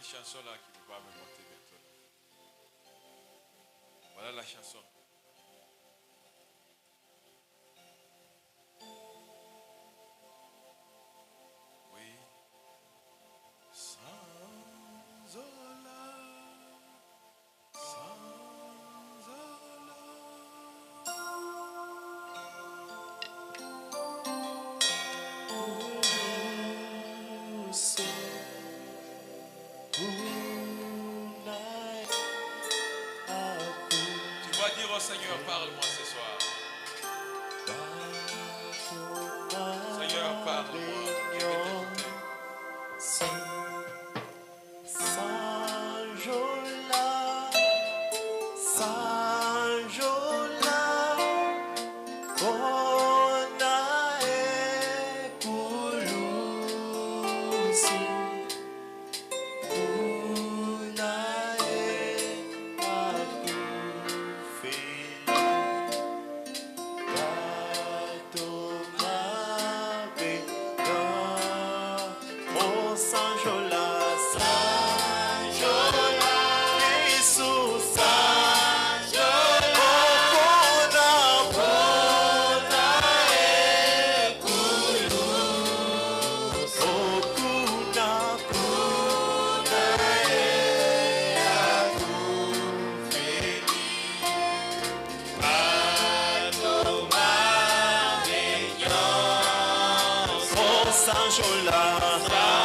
une chanson là qui va me monter bientôt. Voilà la chanson. Oui. Sans Zola, sans Zola. Tu vas dire au Seigneur, parle-moi ce soir. Seigneur, parle-moi. Je vais t'écouter.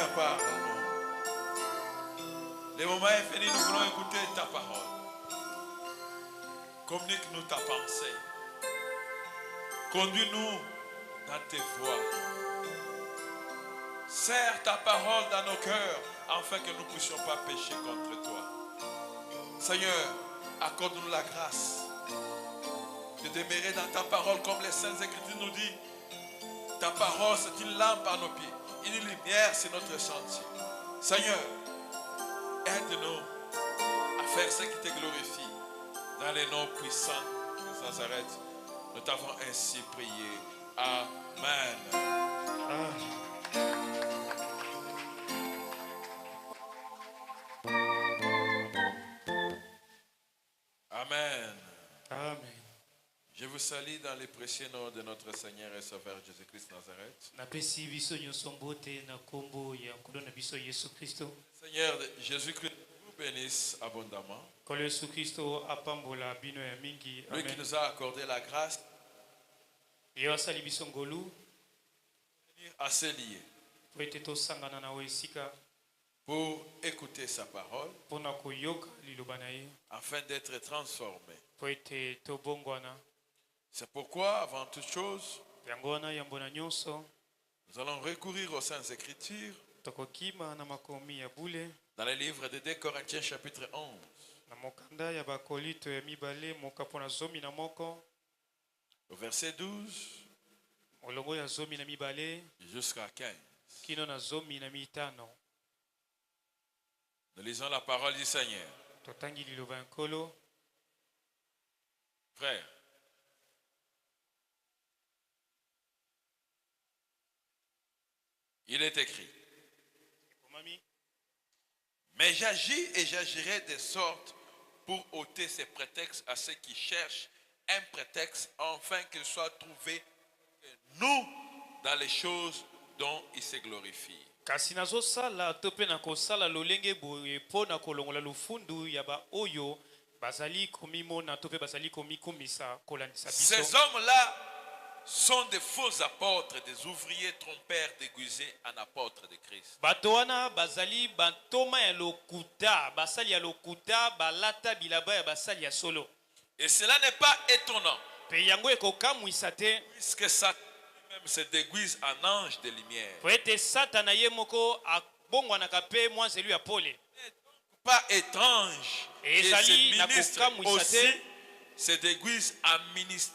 Seigneur, parle-nous. Le moment est venu, nous voulons écouter ta parole. Communique-nous ta pensée. Conduis-nous dans tes voies. Serre ta parole dans nos cœurs afin que nous ne puissions pas pécher contre toi. Seigneur, accorde-nous la grâce de demeurer dans ta parole comme les Saintes Écritures nous disent. Ta parole, c'est une lampe à nos pieds, une lumière sur notre sentier. Seigneur, aide-nous à faire ce qui te glorifie. Dans les noms puissants de Nazareth, nous t'avons ainsi prié. Amen. Amen. Amen. Je vous salue dans les précieux noms de notre Seigneur et Sauveur Jésus-Christ Nazareth. Seigneur Jésus-Christ vous bénisse abondamment. Lui qui nous a accordé la grâce de venir à se lier pour écouter sa parole afin d'être transformé. C'est pourquoi, avant toute chose, nous allons recourir aux Saintes Écritures dans le livre de 2 Corinthiens chapitre 11. Au verset 12 jusqu'à 15. Nous lisons la parole du Seigneur. Frère, il est écrit: mais j'agis et j'agirai de sorte pour ôter ces prétextes à ceux qui cherchent un prétexte, afin qu'il soit trouvé nous dans les choses dont il se glorifie. Kasi nazosala tope na kosala lolenge boye pona kolongola lufundu yaba oyo bazali komimona tope bazali komikumisa kolandisa biso. Ces hommes-là sont des faux apôtres, des ouvriers trompeurs déguisés en apôtres de Christ. Batoana bazali bantoma ya lokuta, basali ya lokuta, balata bilaba ya basali ya solo. Et cela n'est pas étonnant, Pe yango ekokamwisa te, puisque Satan lui-même se déguise en ange de lumière. po ete Satana ye moko abongwanaka pe mwanze lui ya pole. Pas étrange Et que ezali ces na ministres kokamwisa aussi te, se déguisent en ministres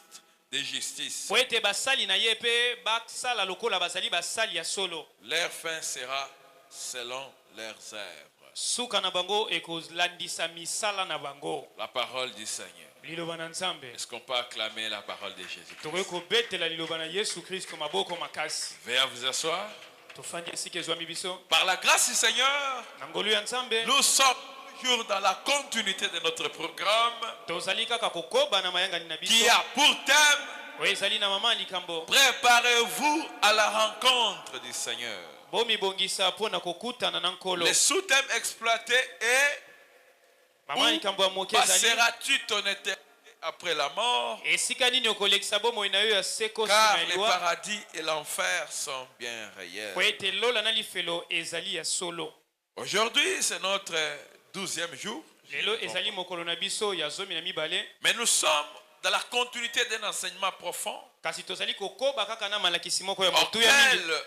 de justice. po ete basali na ye pe basala lokola bazali basali ya solo. Leur fin sera selon leurs œuvres. Suka na bango ekolandisa misala na bango. La parole du Seigneur. Liloba na Nzambe. Est-ce qu'on peut acclamer la parole de Jésus? Tokoki kobetela liloba na Yesu Kristo maboko makasi. Veuillez vous asseoir. Tofandi esika ezwami biso. Par la grâce du Seigneur, Na ngolu ya Nzambe, nous sommes toujours dans la continuité de notre programme tozali kaka kokoba na mayangani na qui biso. a pour thème: Oyo ezali na mama likambo. préparez-vous à la rencontre du Seigneur. Bomi bongisa pona kokutana na nkolo. Le sous-thème exploité est: Mama likambo ya moke ezali. passeras-tu ton éternité après la mort? Esika nini okolekisa bomoi na yo ya seko Car sima le elwa. paradis et l'enfer sont bien réels. Po ete lola na lifelo ezali ya solo. Aujourd'hui, c'est notre 12e jour. Lelo ezali mokolo na biso ya zomi na mibale. Mais nous sommes dans la continuité d'un enseignement profond Kasi tozali kokoba kaka na malakisi moko ya motu ya mingi. auquel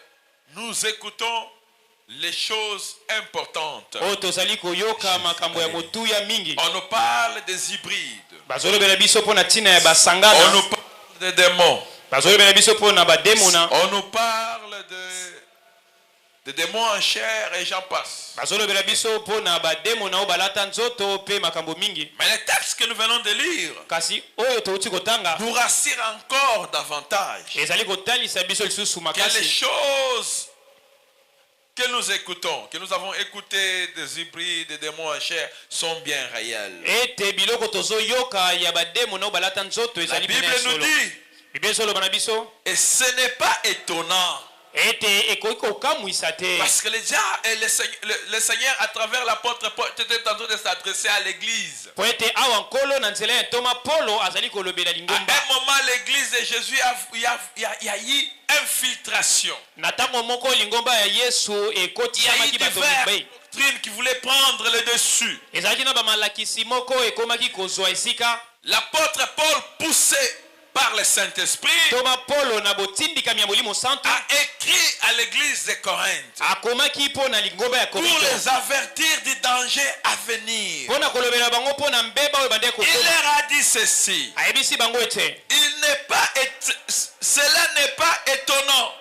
nous écoutons les choses importantes. Oyo tozali koyoka makambo ya motu ya mingi. On nous parle des hybrides. Bazolobela biso pona ntina ya On basangana. nous parle des démons. Bazolobela biso pona bademona. On nous parle de démons en chair et j'en passe. Bazolobela biso pona bademona o balata nzoto pe makambo mingi. Mais les textes que nous venons de lire Kasi oyo touti kotanga nous rassurent encore davantage ezali kotalisa biso lisusu que les makasi. choses que nous écoutons, que nous avons écouté des hybrides, des démons en chair, sont bien réelles. Ete biloko tozoyoka ya bademona o balata nzoto La ezali Bible bina nous solo. dit, Bible solo bana biso. et ce n'est pas étonnant Parce que déjà, le Seigneur, à travers l'apôtre Paul, était en train de s'adresser à l'église. À un moment, l'église de Jésus, il y a eu infiltration. Il y a eu divers doctrines qui voulaient prendre le dessus. L'apôtre Paul, poussé par le Saint-Esprit, a écrit à l'église de Corinthe pour les avertir du danger à venir. Il leur a dit ceci. Cela n'est pas étonnant.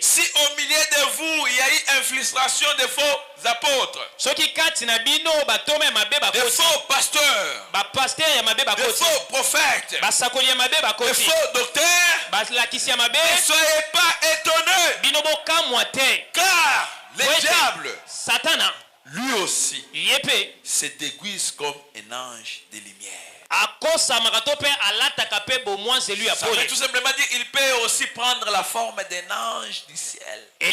Si au milieu de vous il y a eu infiltration de faux apôtres, de faux pasteurs, de faux prophètes, de faux docteurs, ne soyez pas étonnés, car le diable, lui aussi, se déguise comme un ange de lumière. Ça veut tout simplement dire qu'il peut aussi prendre la forme d'un ange du ciel. C'est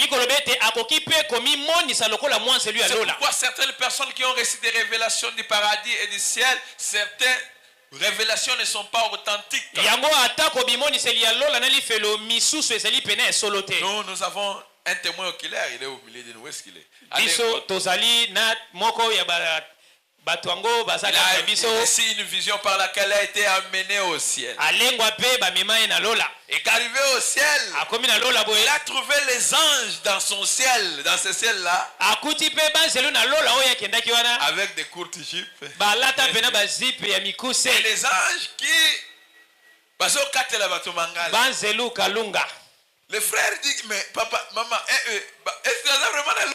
pourquoi certaines personnes qui ont reçu des révélations du paradis et du ciel, certaines révélations ne sont pas authentiques. Nous avons un témoin oculaire, il est au milieu de nous. Où est-ce qu'il est? Il a ici une vision par laquelle a été amené au ciel. Et qu'arrivé au ciel, il a trouvé les anges dans son ciel, dans ce ciel-là, avec des courtes jupes. Et les anges qui... Le frère dit, mais papa, maman, est-ce que ça vraiment est là?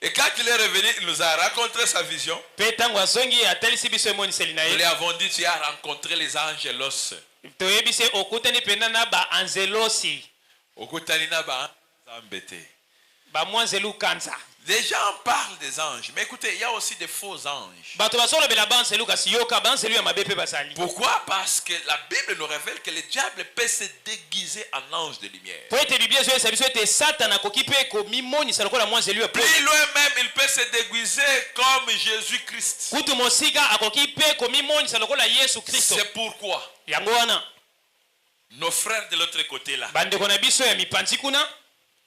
Et quand il est revenu, il nous a raconté sa vision. Nous lui avons dit, tu as rencontré les angelos. Les gens parlent des anges, mais écoutez, il y a aussi des faux anges. Pourquoi? Parce que la Bible nous révèle que le diable peut se déguiser en ange de lumière. Plus loin-même, il peut se déguiser comme Jésus-Christ. C'est pourquoi nos frères de l'autre côté là.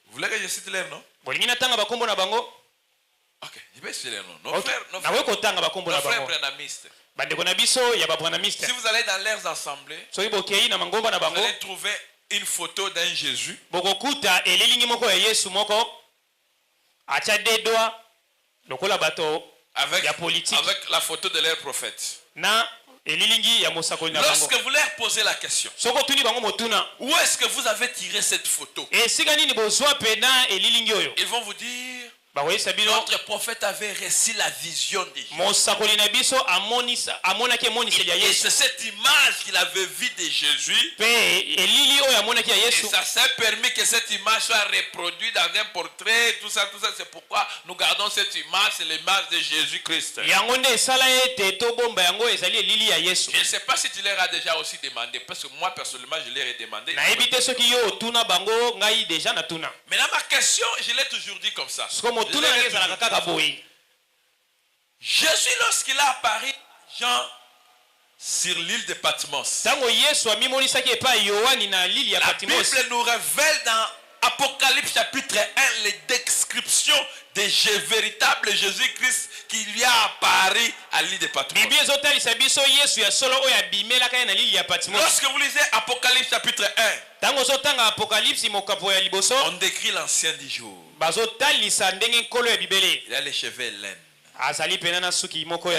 Vous voulez que je cite leur nom? Ok, je vais citer leur nom. Nos frères branamistes. Si vous allez dans leurs assemblées, vous allez trouver une photo d'un Jésus avec la photo de leur prophète. Lorsque vous leur posez la question, où est-ce que vous avez tiré cette photo? Ils vont vous dire, notre prophète avait reçu la vision de Jésus. Et c'est cette image qu'il avait vue de Jésus. Et ça s'est permis que cette image soit reproduite dans un portrait. Tout ça, c'est pourquoi nous gardons cette image. C'est l'image de Jésus-Christ. Je ne sais pas si tu leur as déjà aussi demandé. Parce que moi, personnellement, je leur ai demandé. Maintenant, ma question, je l'ai toujours dit comme ça. Jésus, lorsqu'il a apparu Jean sur l'île de Patmos, la Bible nous révèle dans Apocalypse chapitre 1 les descriptions des véritables Jésus-Christ qui lui a apparu à l'île de Patmos. Lorsque vous lisez Apocalypse chapitre 1, on décrit l'ancien du jour. Il a les cheveux laines. Il a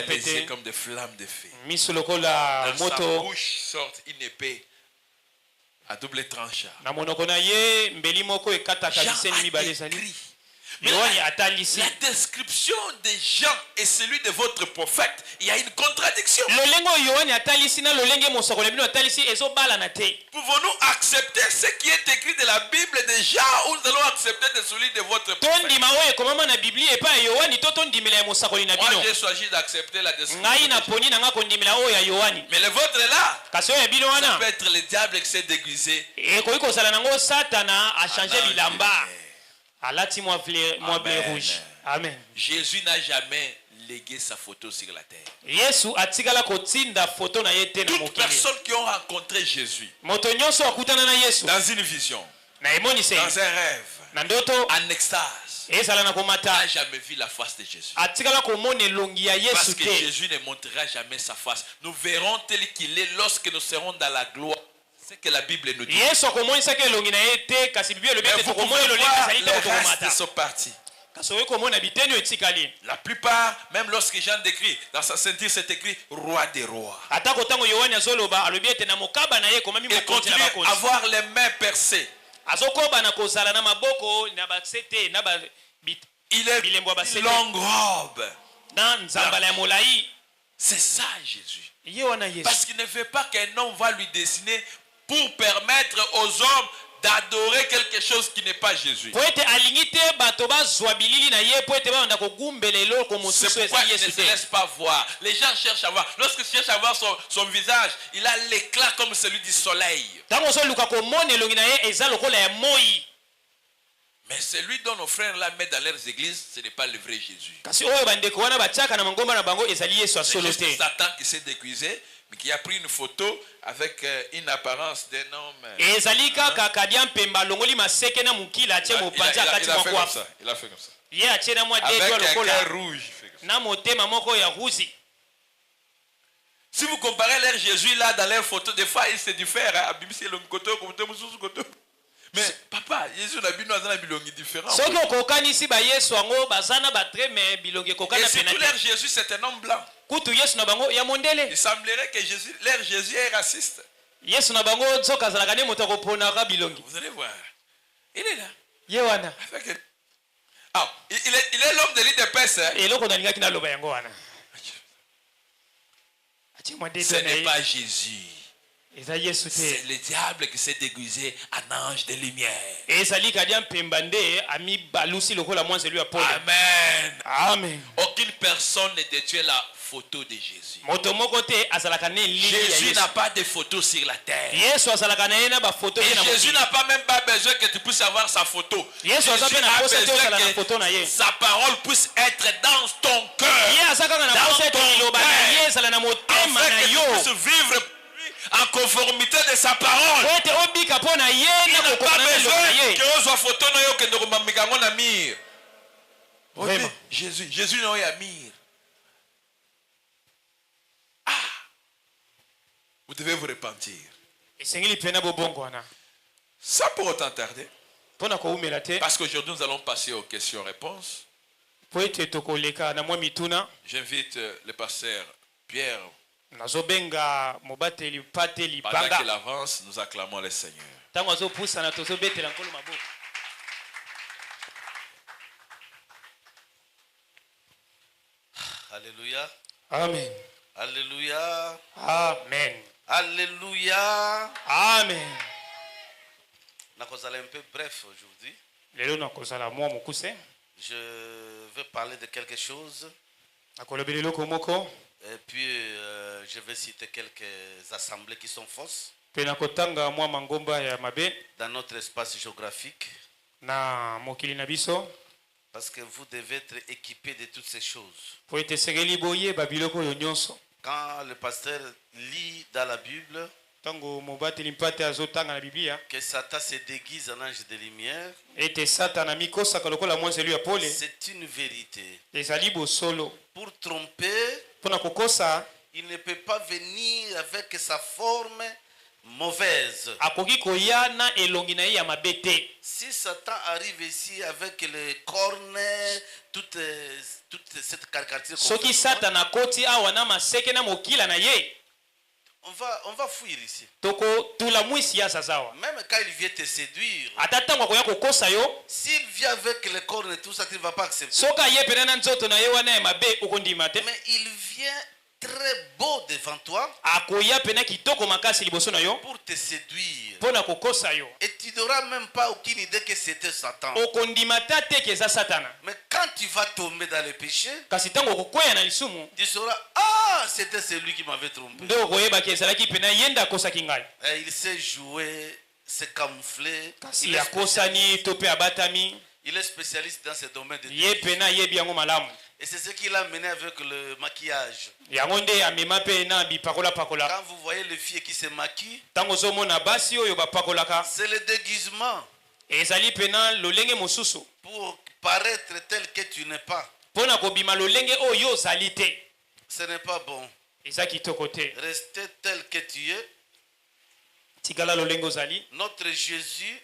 les yeux comme des flammes de feu. Dans sa bouche sort une épée à double tranchant. Mais la description des gens et celui de votre prophète, il y a une contradiction. Pouvons-nous accepter ce qui est écrit de la Bible déjà ou nous allons accepter de celui de votre prophète? Moi j'ai choisi d'accepter la description. Mais le vôtre est là. kasi oyo ebino Ça wana peut être le diable qui s'est déguisé. ekoki kozala nango satana achange Amen. bilamba alati mwa bleu Amen. rouge. Amen. Jésus n'a jamais légué sa photo sur la terre. Yesu atikala kotinda foto na ye te na Toutes mokili. personnes qui ont rencontré Jésus Moto nyonso akutana na Yesu dans une vision, na emonise dans un rêve, na ndoto en extase, ezala na komata n'a jamais vu la face de Jésus. atikala komona elongi ya Parce Yesu que te. Jésus ne montrera jamais sa face. Nous verrons tel qu'il est lorsque nous serons dans la gloire. C'est ce que la Bible nous dit. Yesu akomonisaki elongi na ye te kasi Biblia elobi Mais ete vous tokomona pouvez elongi voir ezali te les restes de kokomata. ce parti. Kasi oyo komona biteni oyo etikali. La plupart, même lorsque Jean décrit, dans sa ceinture c'est écrit roi des rois. Atako tango Yohani azoloba alobi ete na mokaba na ye komami Il mokonzi continue na à bakonzi. avoir les mains percées. Azokoba na kozala na maboko na basete na ba Il est bilembo ya une basete longue robe. na nzambala ya molai. C'est ça Jésus. Ye wana Yesu. Parce qu'il ne veut pas qu'un homme va lui dessiner pour permettre aux hommes d'adorer quelque chose qui n'est pas Jésus. Po ete alingi te bato bazwa bilili na ye po ete babanda kogumbela eloko C'est mosusu pourquoi eza il ne Yesu se te. laisse pas voir. Les gens cherchent à voir. Lorsque tu cherches à voir son visage, il a l'éclat comme celui du soleil. Tango ozoluka komona elongi na ye eza lokola ya moi. Mais celui dont nos frères la mettent dans leurs églises, ce n'est pas le vrai Jésus. Kasi oyo bandeko wana batiaka na mangomba na bango ezali Yesu C'est asolo juste te. Satan qui s'est déguisé, mais qui a pris une photo avec une apparence d'un homme. Ezali kaka kadia mpemba longoli maseke na mukila atie mopanzi akati Il a mwa fait comme kwafu. ça. Il a fait comme ça. Ye atie na mwa Avec dedo un lokola cœur rouge. il fait comme ça. na motema moko ya ruzi. Si vous comparez leur Jésus là dans leurs photos, des fois ils se diffèrent. Mais papa, Jésus n'a pas bilongi différent. Soki okokanisi ba Yesu ango bazana batre me bilongi Et kokana surtout penate. leur Jésus c'est un homme blanc. Kutu Yesu na bango ya mondele. Il semblerait que leur Jésus est raciste. Yesu na bango zoka zalaka ne moto akoponaka bilongi. Vous allez voir. Il est là. Ye wana. Avec... Ah, il est l'homme de l'île de Perse. Hein? Eloko nalingaki na loba yango wana. Atie mwa Ce dedo na n'est ye. pas Jésus. Eza Yesu C'est te. le diable qui s'est déguisé en ange de lumière. Ezali kadia mpemba nde ami balusi lokola mwanze lui apole. Amen. Amen. Aucune personne ne détruit la photo de Jésus. Moto moko te azalaka ne lili ya Jésus Yesu. n'a pas de photo sur la terre. Yesu azalaka na ye na bafoto Et ye na Jésus mokili. n'a pas même pas besoin que tu puisses avoir sa photo. Yesu aza Jésus pe na a posa te besoin ozala na que foto na ye. sa parole puisse être dans ton cœur. Ye aza kaka na Dans posa ete ton liloba na cœur. ye ezala na motema Afin na que tu yo. puisses vivre en conformité de sa parole. Po ete obika mpo na ye Il na n'a pas kokokana na eloko na besoin ye. que ozwa photo na yo kende komamika yango na mire. Vraiment. Jésus na oyo ya mire. Ah. Vous devez vous repentir. Esengeli pena bobongo wana. Sans pour autant tarder. Mpo na koumela te. Parce qu'aujourd'hui nous allons passer aux questions-réponses. Po ete tokoleka na mwa mituna. J'invite le pasteur Pierre. Nazobenga mobateli pateli Pendant qu'il panga. avance, nous acclamons le Seigneur. Tango azopusana tozobetela nkolo maboko. Alléluia. Amen. Alléluia. Amen. Alléluia. Amen. Nakozala un peu bref aujourd'hui. Lelo nakozala mwa mokuse. Je vais parler de quelque chose Nakolobela eloko moko. et puis je vais citer quelques assemblées qui sont fausses Pe nakotanga mwa mangomba ya mabe dans notre espace géographique na mokili na biso. parce que vous devez être équipés de toutes ces choses. Po ete esengeli boyeba biloko oyo nyonso. Quand le pasteur lit dans la Bible Tango mobateli mpate azotanga na Biblia que Satan se déguise en ange de lumière, ete satana mikosaka lokola mwanzelu ya pole c'est une vérité. ezali bosolo. Pour tromper, Mpona kokosa il ne peut pas venir avec sa forme mauvaise. akoki koya na elongi na ye ya mabe te. Si Satan arrive ici avec les cornes, toute cette caricature, Soki satana koti awa na maseke na mokila na ye on va fuir ici. toko tula mwisi ya sasawa. Même quand il vient te séduire, Ata tango akoya kokosa yo s'il vient avec les cornes et tout ça, tu ne vas pas accepter. soka ye pene na nzoto na ye wana ya mabe okondima te. Mais il vient très beau devant toi akoya pena kitoko makasi liboso na yo pour te séduire. pona kokosa yo Et tu n'auras même pas aucune idée que c'était Satan. okondima ta te ke eza satana Mais quand tu vas tomber dans le péché, kasi ntango okokwea na lisumu tu sauras, ah, c'était celui qui m'avait trompé. nde okoyebaki ezalaki pena ye nde akosaki ngai Et il sait jouer, se camoufler. kasi akosani to mpe abatami Il est spécialiste dans ce domaine de ye pena ayebi yango malamu Et c'est ce qu'il a mené avec le maquillage. yango nde amema mpe na bipakola-pakola Quand vous voyez les filles qui se maquillent, ntango ozomona basi oyo bapakolaka c'est le déguisement ezali pena lolenge mosusu pour paraître tel que tu n'es pas. mpona kobima lolenge oyo ozali te Ce n'est pas bon. eza kitoko te Rester tel que tu es. tikala lolenge ozali Notre Jésus,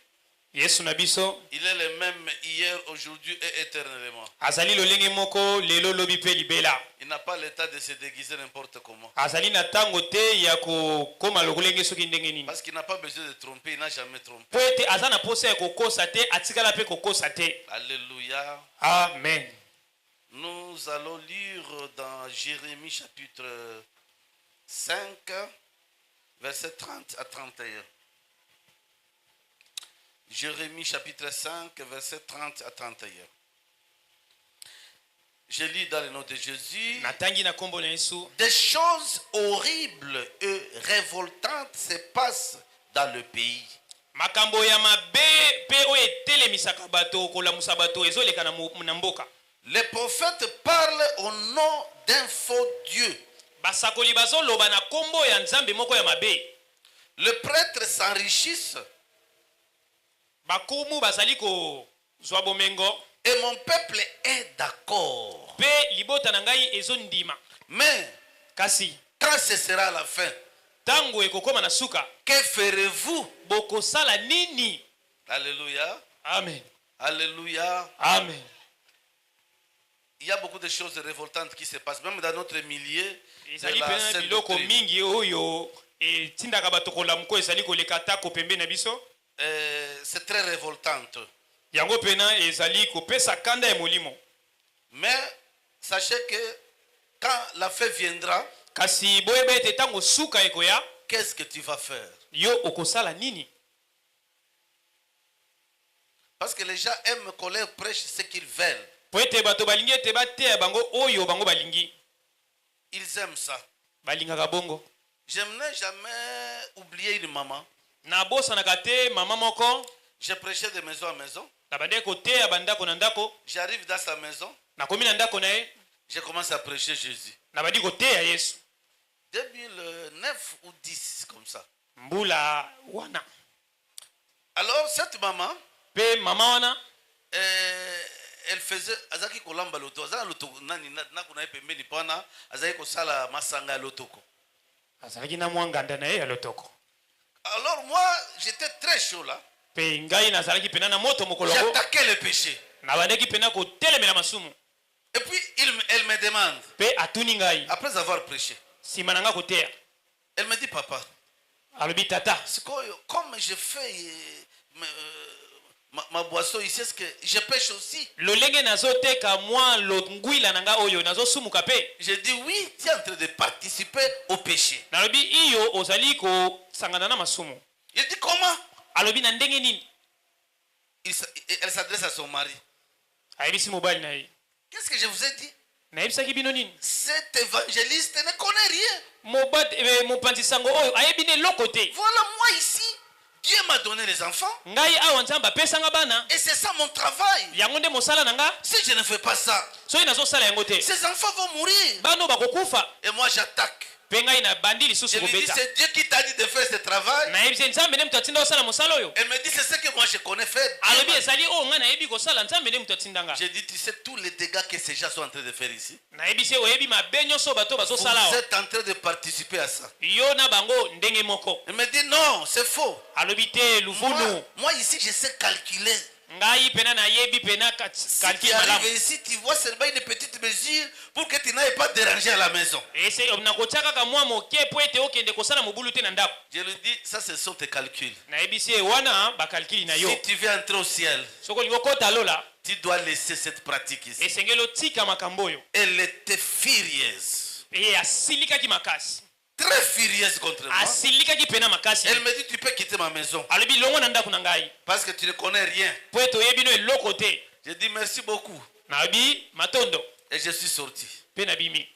yesu na biso il est le même hier, aujourd'hui et éternellement. azali lolenge moko lelo lobi mpe libela Il n'a pas l'état de se déguiser n'importe comment. azali na ntango te ya kokóma lolenge soki ndenge nini Parce qu'il n'a pas besoin de tromper, il n'a jamais trompé. po ete aza na posa ya kokosa te atikala mpe kokosa te Alléluia. amen Nous allons lire dans Jérémie chapitre 5, verset 30 à 31. Jérémie chapitre 5, verset 30 à 31. Je lis dans le nom de Jésus. natangi na nkombo na yesu Des choses horribles et révoltantes se passent dans le pays. makambo ya mabe mpe oyo etelemisaka bato kolamusa bato ezoleka na mboka Les prophètes parlent au nom d'un faux Dieu. basakoli bazoloba na nkombo ya nzambe moko ya mabe Les prêtres s'enrichissent bakumu bazali kozwa bomengo et mon peuple est d'accord. mpe libota na ngai ezondima Mais kasi quand ce sera la fin, ntango ekokoma na suka que ferez-vous? bokosala nini Alléluia. amen Alléluia. amen Il y a beaucoup de choses révoltantes qui se passent, même dans notre milieu. De ezali la pena sainte biloko doctrine. mingi oyo etindaka bato kolamuko ezali koleka tako pembe na biso C'est très révoltant. yango pena ezali kopesa kanda ya molimo Mais sachez que quand la fin viendra, kasi boyeba ete ntango suka ekoya qu'est-ce que tu vas faire? yo okosala nini Parce que les gens aiment qu'on leur prêche ce qu'ils veulent. po ete bato balingi ete bateya bango oyo bango balingi Ils aiment ça. balingaka bongo Je n'ai jamais oublié une maman. nabosanaka te mama moko J'ai prêché de maison à maison. na bandeki koteya bandako na ndako J'arrive dans sa maison. nakomi na ndako na ye Je commence à prêcher Jésus. na bandi koteya yesu 2009 ou 10, comme ça. mbula wana Alors, cette maman, mpe mama wana elle faisait azaki kolamba loto azala loto nani nakuna pembeni pana azaki kosala masanga lotoko. azalaki na mwa nganda na ye ya lotoko Alors moi j'étais très chaud là. mpe ngai nazalaki pena na moto mokolo yango J'attaquais le péché. na bandeki pena kotelemela masumu Et puis elle me demande mpe atuni ngai après avoir prêché. nsima na nga koteya Elle me dit papa, alobi tata comme je fais ma boisson ici, est-ce que je pêche aussi? lolenge nazoteka mwa longwila na nga oyo nazosumuka mpe Je dis oui, tu es en train de participer au péché. nalobi iyo ozali kosangana na masumu Il dit comment? alobi na ndenge nini Elle s'adresse à son mari. ayebisi mobali na ye Qu'est-ce que je vous ai dit? nayebisaki bino nini Cet évangéliste ne connaît rien. mopanzi sango oyo ayebi ne eloko te Voilà, moi ici, Dieu m'a donné les enfants. ngai awa nzambe apesanga bana Et c'est ça mon travail. yango nde mosala na nga Si je ne fais pas ça, soki nazosala yango te ces enfants vont mourir. bana bakokufa Et moi j'attaque. mpe ngai na bandi Je lisusu lui dis, kobeta c'est Dieu qui t'a dit de faire ce travail. nayebisi nzambe nde moto atinda kosala mosala oyo Elle me dit, c'est ce que moi je connais faire. alobi ezali oyo ngai nayebi kosala nzambe nde moto atindanga J'ai dit, tu sais tous les dégâts que ces gens sont en train de faire ici. nayebisi oyebi mabe nyonso bato Vous bazosala awa êtes en train de participer à ça. yo na bango ndenge moko Elle me dit, non, c'est faux. alobi te luvunu Moi ici, je sais calculer. ngai pena nayebi pena Si kalki tu malamu arrives ici, tu vois seulement une petite mesure pour que tu n'ailles pas déranger à la maison. ese nakotia kaka mwa moke po ete okende kosala mobulu te na ndako Je lui dis, ça ce sont tes calculs. nayebisi ye wana bakalkili na yo Si tu veux entrer au ciel, soki olingi okota lola tu dois laisser cette pratique ici. esengeli otika makambo oyo Elle était furieuse. Et asilikaki makasi. Très furieuse contre moi. Asilikaki pena makasi. Elle me dit, tu peux quitter ma maison. Alobi longo na ndako na ngai. Parce que tu ne connais rien. Po eto yebino eloko te. J'ai dit merci beaucoup. Nabi matondo. Et je suis sorti. Pena bimi.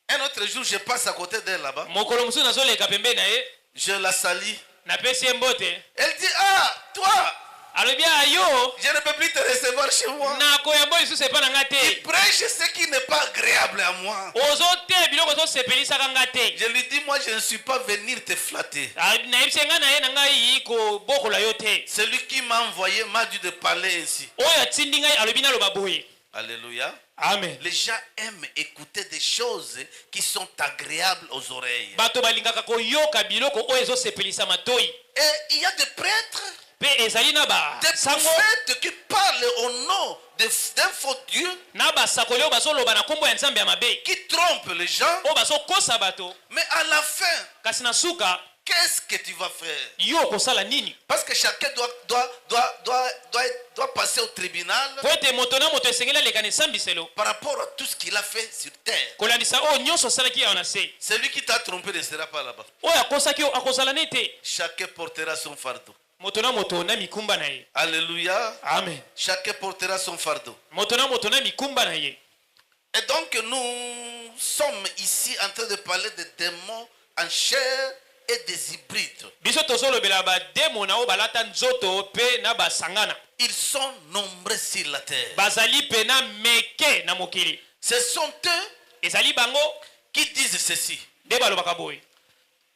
Un autre jour, je passe à côté d'elle là-bas. Mokolo musu nazoleka pembe na ye. Je la salue. Na pesi mbote. Elle dit, ah, toi, Alobi ayo. je ne peux plus te recevoir chez moi. Na ko ya boy susu epa na ngate. Il prêche ce qui n'est pas agréable à moi. Ozo te biloko zo sepelisa ka ngate. Je lui dis, moi, je ne suis pas venu te flatter. Na yebsenga na ye na ngai ko bokola yo te. Celui qui m'a envoyé m'a dit de parler ainsi. Oya tindi ngai alobi na loba boye. Alléluia. Amen. Les gens aiment écouter des choses qui sont agréables aux oreilles. Bato balingaka ko yoka biloko oyo zo sepelisa matoi. Et il y a des prêtres, Pe ezali na ba des sango prophètes qui parlent au nom d'un faux Dieu, na ba sakoli bazo loba na kombo ya nzambe ya mabe. qui trompent les gens. O bazo kosa bato. Mais à la fin, Kasi na suka qu'est-ce que tu vas faire? yo kosala nini? Parce que chacun doit passer au tribunal Po ete moto na moto esengeli aleka na esambiselo. par rapport à tout ce qu'il a fait sur terre. Kolandisa oyo nyonso asalaki awa na se. Celui qui t'a trompé ne sera pas là-bas. Oyo akosaki oyo akozala ne te. Chacun portera son fardeau. Moto na moto na mikumba na ye. Alléluia. Amen. Chacun portera son fardeau. Moto na moto na mikumba na ye. Et donc nous sommes ici en train de parler des démons en chair et des hybrides. Biso tozolobela ba demo na o balata nzoto pe na basangana. Ils sont nombreux sur la terre. Bazali pe na meke na mokili. Ce sont eux Ezali bango qui disent ceci. de balobaka boye.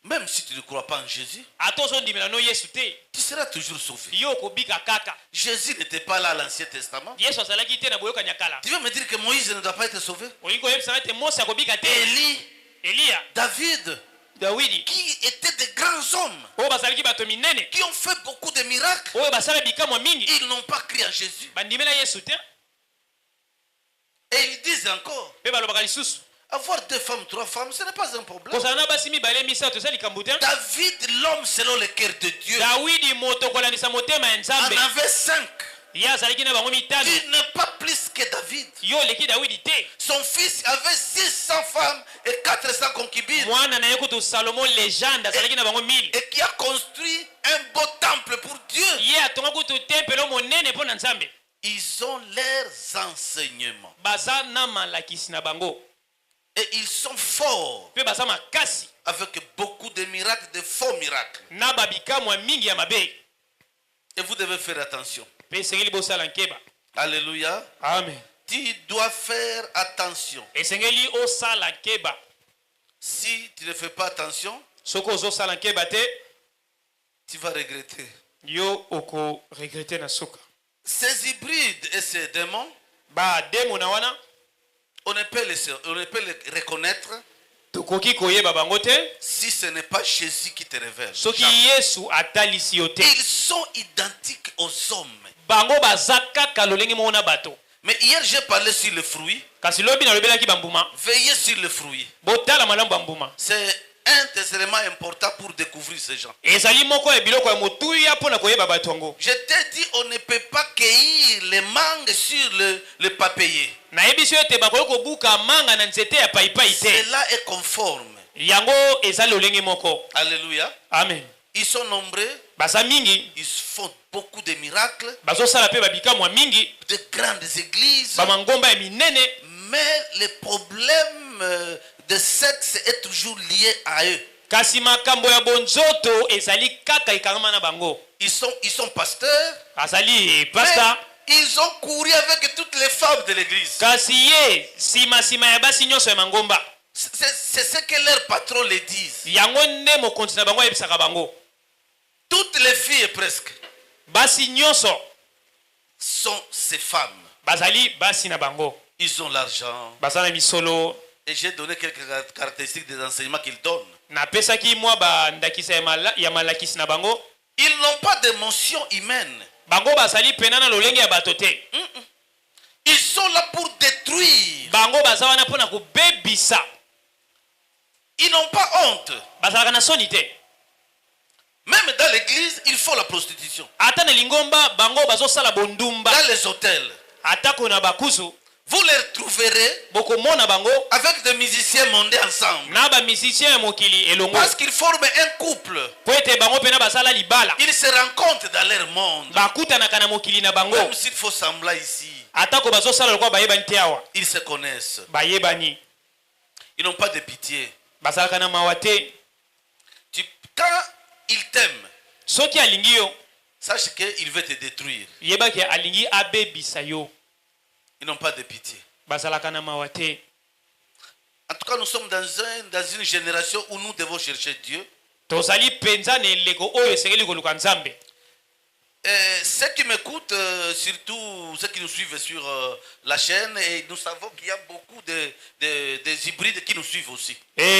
Même si tu ne crois pas en Jésus, Atozo ndimela no Yesu te. tu seras toujours sauvé. Yo kobika kaka. Jésus n'était pas là à l'Ancien Testament. Yesu azalaki te na boyoka nyakala. Tu veux me dire que Moïse ne doit pas être sauvé? Olingo yebisa te Mose akobika te. Élie, Elia, David, Dawidi. qui étaient des grands hommes, Oyo bazalaki bato minene. qui ont fait beaucoup de miracles, Oyo basala bikamwa mingi. ils n'ont pas cru en Jésus. Bandimela Yesu te. Et ils disent encore, Pe balobaka lisusu. avoir 2 femmes, 3 femmes, ce n'est pas un problème. Kozala na basi mibale misato esali likambo te. David, l'homme selon le cœur de Dieu, Dawidi moto kolandisa motema ya en Nzambe. avait 5. Ye azalaki na bango mitano. Il n'est pas plus que David. Yo leki Dawidi te. Son fils avait 600 femmes et 400 concubines. Mwana na ye kutu Salomo légende azalaki na bango 1000. Et qui a construit un beau temple pour Dieu. Ye atonga kutu tempelo monene mpo na Nzambe. Ils ont leurs enseignements. Baza na malakisi na bango. Et ils sont forts Pe baza makasi avec beaucoup de miracles, de faux miracles. na babikamwa mingi ya mabe. Et vous devez faire attention. Pe esengeli bosala nkeba. Alléluia. Amen. Tu dois faire attention. Esengeli osala nkeba. Si tu ne fais pas attention, Soko ozosala nkeba te, tu vas regretter. yo oko regrete na suka. Ces hybrides et ces démons, Ba demo na wana on ne peut les reconnaître tokoki koyeba bango te si ce n'est pas Jésus qui te révèle. soki Yesu atalisi yo te. Ils sont identiques aux hommes. Bango baza kaka lolenge mona bato. Mais hier, j'ai parlé sur le fruit. Kasi lobi na lobelaki bambuma. Veillez sur le fruit. Botala malamu bambuma. C'est un des éléments importants pour découvrir ces gens. Ezali moko ya biloko ya motuya mpona koyeba bato yango. Je t'ai dit, on ne peut pas cueillir les mangues sur le papier. Nayebi so ete bakoki kobuka manga na nzete ya paipai te. Cela est conforme. Yango ezali lolenge moko. Alléluia. Amen. Ils sont nombreux. Baza mingi. Ils font beaucoup de miracles. Bazosala pe babikamwa mingi. De grandes églises. Bamangomba ya minene. Mais le problème de sexe est toujours lié à eux. Kasi makambo ya bonzoto ezali kaka ikangama na bango. Ils sont pasteurs. Azali pasta. Ils ont couru avec toutes les femmes de l'église. Kasi ye sima ya basi nyonso ya mangomba. C'est ce que leurs patrons les disent. Yango nde mokonzi na bango ayebisaka bango. Toutes les filles presque Basi nyonso sont ces femmes. bazali basi na bango. Ils ont l'argent. Bazana misolo. Et j'ai donné quelques caractéristiques des enseignements qu'ils donnent. Na pesaki mwa ba ndakisa ya malakisi na bango. Ils n'ont pas d'émotion humaine. Bango bazali penana lolenge ya bato te. Ils sont là pour détruire. Bango baza wana pona kobebisa. Ils n'ont pas honte. Bazalaka na soni te. Même dans l'église, ils font la prostitution. Ata na lingomba bango bazosala bondumba. Dans les hôtels, Atako na bakuzu vous les retrouverez bokomona bango avec des musiciens montés ensemble. na ba musicien ya mokili elongo Parce qu'ils forment un couple. po ete bango pena basala libala Ils se rencontrent dans leur monde. bakutanaka na mokili na bango Même s'il faut sembler ici, atako bazosala lokwa bayebani te awa ils se connaissent. bayebani Ils n'ont pas de pitié. bazalaka na mawa te Quand ils t'aiment, soki alingi yo sache qu'il veut te détruire. yebaki alingi abebisa yo Ils n'ont pas de pitié. bazalaka na mawa te. En tout cas, nous sommes dans une génération où nous devons chercher Dieu. tozali penza na eleko oyo esengeli koluka nzambe. Ceux qui m'écoutent, surtout ceux qui nous suivent sur la chaîne, et nous savons qu'il y a beaucoup des hybrides qui nous suivent aussi.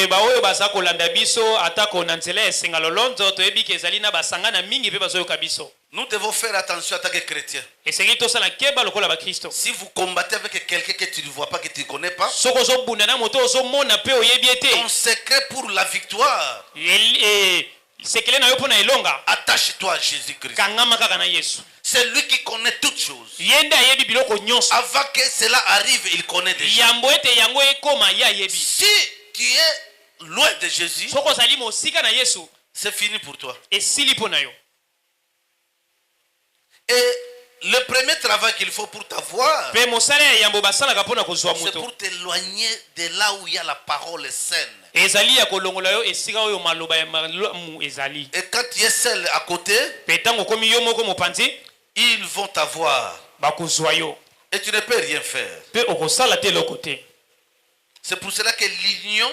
baoyo baza kolanda biso atako na nzela esenga lolonzo toyebi ke ezali na basangana mingi mpe bazoyoka biso. Nous devons faire attention en tant que chrétiens. esengeli tosala keba lokola bakristo. Si vous combattez avec quelqu'un que tu ne vois pas, que tu ne connais pas, soko ozobunda na moto ozomona mpe oyebi ete ton secret pour la victoire, sekele na yo mpo na elonga attache-toi à Jésus-Christ. kangama kaka na yesu. C'est lui qui connaît toutes choses. ye nde ayebi biloko nyonso. Avant que cela arrive, il connaît déjà. yambo ete yango ekoma ye ayebi. Si tu es loin de Jésus, soko ozali mosika na yesu c'est fini pour toi. esili mpo na yo. Et le premier travail qu'il faut pour t'avoir, mpe mosala ya yambo basalaka mpo na kozwa c'est moto pour t'éloigner de là où il y a la parole saine. ezali ya kolongola yo esika oyo maloba ya malamu ezali. Et quand tu es seul à côté, mpe ntango okomi yo moko mopanzi ils vont t'avoir. bakozwa yo Et tu ne peux rien faire. mpe okosala te eloko te. C'est pour cela que l'union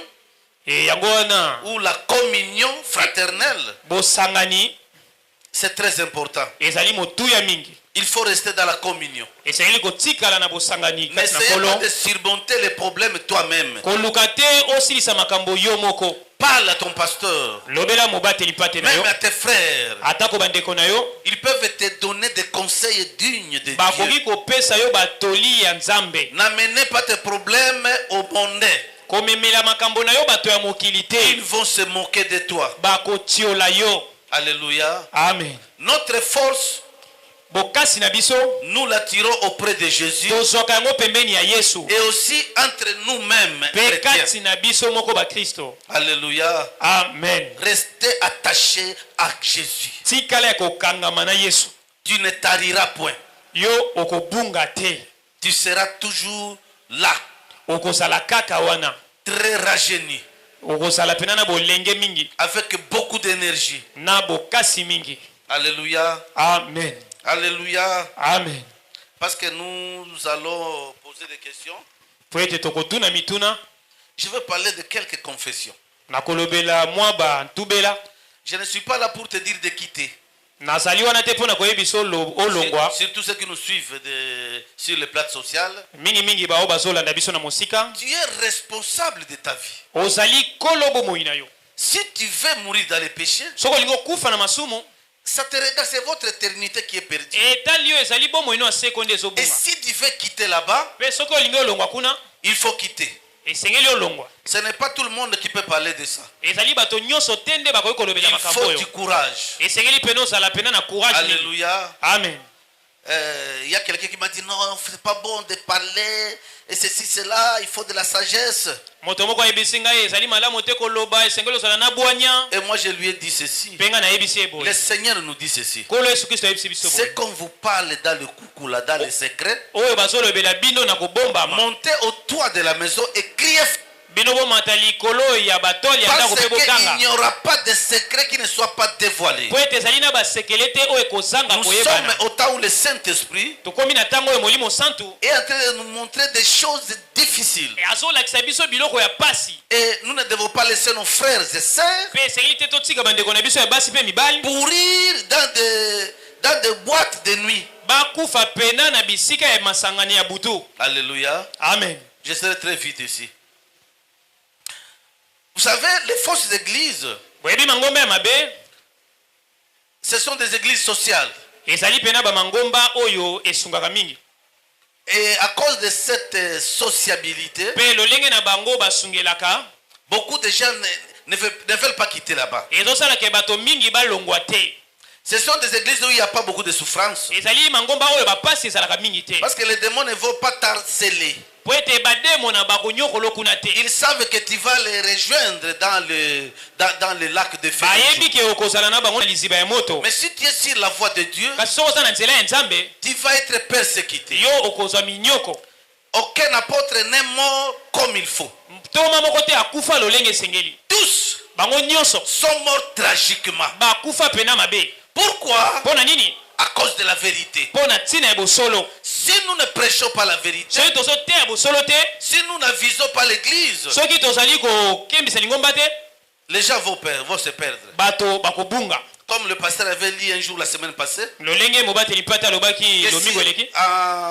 yango wana ou la communion fraternelle, bosangani c'est très important. ezali motuya mingi. Il faut rester dans la communion. esengeli kotikala na bosangani kati na N'essaie kolo pas de surmonter les problèmes toi-même. koluka te osilisa makambo yo moko. Parle à ton pasteur, lobela mobateli pate na yo même à tes frères. atako bandeko na yo Ils peuvent te donner des conseils dignes de Dieu. bakoki kopesa yo batoli ya nzambe. N'amenez pas tes problèmes au monde. komemela makambo na yo bato ya mokili te Ils vont se moquer de toi. bakotiola yo. Alléluia. amen. Notre force, bokasi na biso nous la tirons auprès de Jésus tozwaka yango pembeni ya yesu et aussi entre nous-mêmes mpe chrétiens. kati na biso moko bakristo. Alléluia. amen. Restez attachés à Jésus. tikala ya kokangama na yesu. Tu ne tariras point. yo okobunga te. Tu seras toujours là, okozala kaka wana. très rajeuni, okozala pena na bolenge mingi avec beaucoup d'énergie. na bokasi mingi. Alléluia. amen. Alléluia. amen. Parce que nous allons poser des questions. po ete tokotuna mituna Je vais parler de quelques confessions. nakolobela mwa bantubela. Je ne suis pas là pour te dire de quitter. nazali wana te mpo na koyebisa olongwa. Surtout ceux qui nous suivent sur les plates sociales. mingimingi bao bazolanda biso na mosika. Tu es responsable de ta vie. ozali kolo bomoi na yo. Si tu veux mourir dans les péchés, soki olingi okufa na masumu ça te regarde, c'est votre éternité qui est perdue. etali oyo ezali bomoi no aseko nde Et ezobunga. si tu veux quitter là-bas, mpe soki olingi olongwa kuna il faut quitter. esengeli olongwa. Ce n'est pas tout le monde qui peut parler de ça. ezali bato nyonso te nde bakoki kolobela Il makambo faut oyo. du courage. esengeli pene ozala pena na courage mingi. Alléluia. amen. Il y a quelqu'un qui m'a dit non, c'est pas bon de parler, et ceci, cela, il faut de la sagesse. moto moko ayebisi ngai ezali malamu te koloba esengeli ozala na bwanya. Et moi je lui ai dit ceci. mpe ngai nayebisi ye Le boye. Seigneur nous dit ceci. kolo yesu kristo ayebisi biso boye. C'est qu'on vous parle dans le coucou, là, dans le secret. oyo bazolobela bino na kobombama. Montez au toit de la maison et criez. bino bomata likolo ya batoli ya ndako Parce mpe qu'il bokanga. n'y aura pas de secret qui ne soit pas dévoilé. po ete ezali na basekele te oyo ekozanga Nous sommes koyebana. au temps où le Saint-Esprit tokomi na ntango oyo molimo santu est en train de nous montrer des choses difficiles. azolakisa biso biloko ya pasi. Et nous ne devons pas laisser nos frères et sœurs mpe esengeli te totika bandeko na biso ya basi mpe mibali pourrir dans des boîtes de nuit. bakufa pena na bisika ya masangani ya butu. Alléluia. amen. Je serai très vite ici. Vous savez, les fausses églises, boyebi mangomba ya mabe ce sont des églises sociales. ezali pena bamangomba oyo esungaka mingi. Et à cause de cette sociabilité, mpe lolenge na bango basungelaka beaucoup de gens ne veulent pas quitter là-bas. ezosalaka bato mingi balongwa te. Ce sont des églises où il n'y a pas beaucoup de souffrance. ezali mangomba oyo bapasi ezalaka mingi te Parce que les démons ne vont pas t'harceler. po ete bademo na bakonyokolo kuna te Ils savent que tu vas les rejoindre dans le lac de feu. bayebi ke okozala na bango na liziba ya moto Mais si tu es sur la voie de Dieu, kasi soki oza na nzela ya nzambe tu vas être persécuté. yo okozwa minyoko Aucun apôtre n'est mort comme il faut. toma moko te akufa lolenge esengeli Tous bango nyonso sont morts tragiquement. bakufa pena mabe Pourquoi? mpo na nini À cause de la vérité. mpo na ntina ya bosolo Si nous ne prêchons pas la vérité, soki tozoteya bosolo te si nous n'avisons pas l'église, soki tozali kokembisa lingomba te les gens vont se perdre. bato bakobunga Comme le pasteur avait dit un jour la semaine passée, lolenge mobateli pata alobaki que lomingo eleki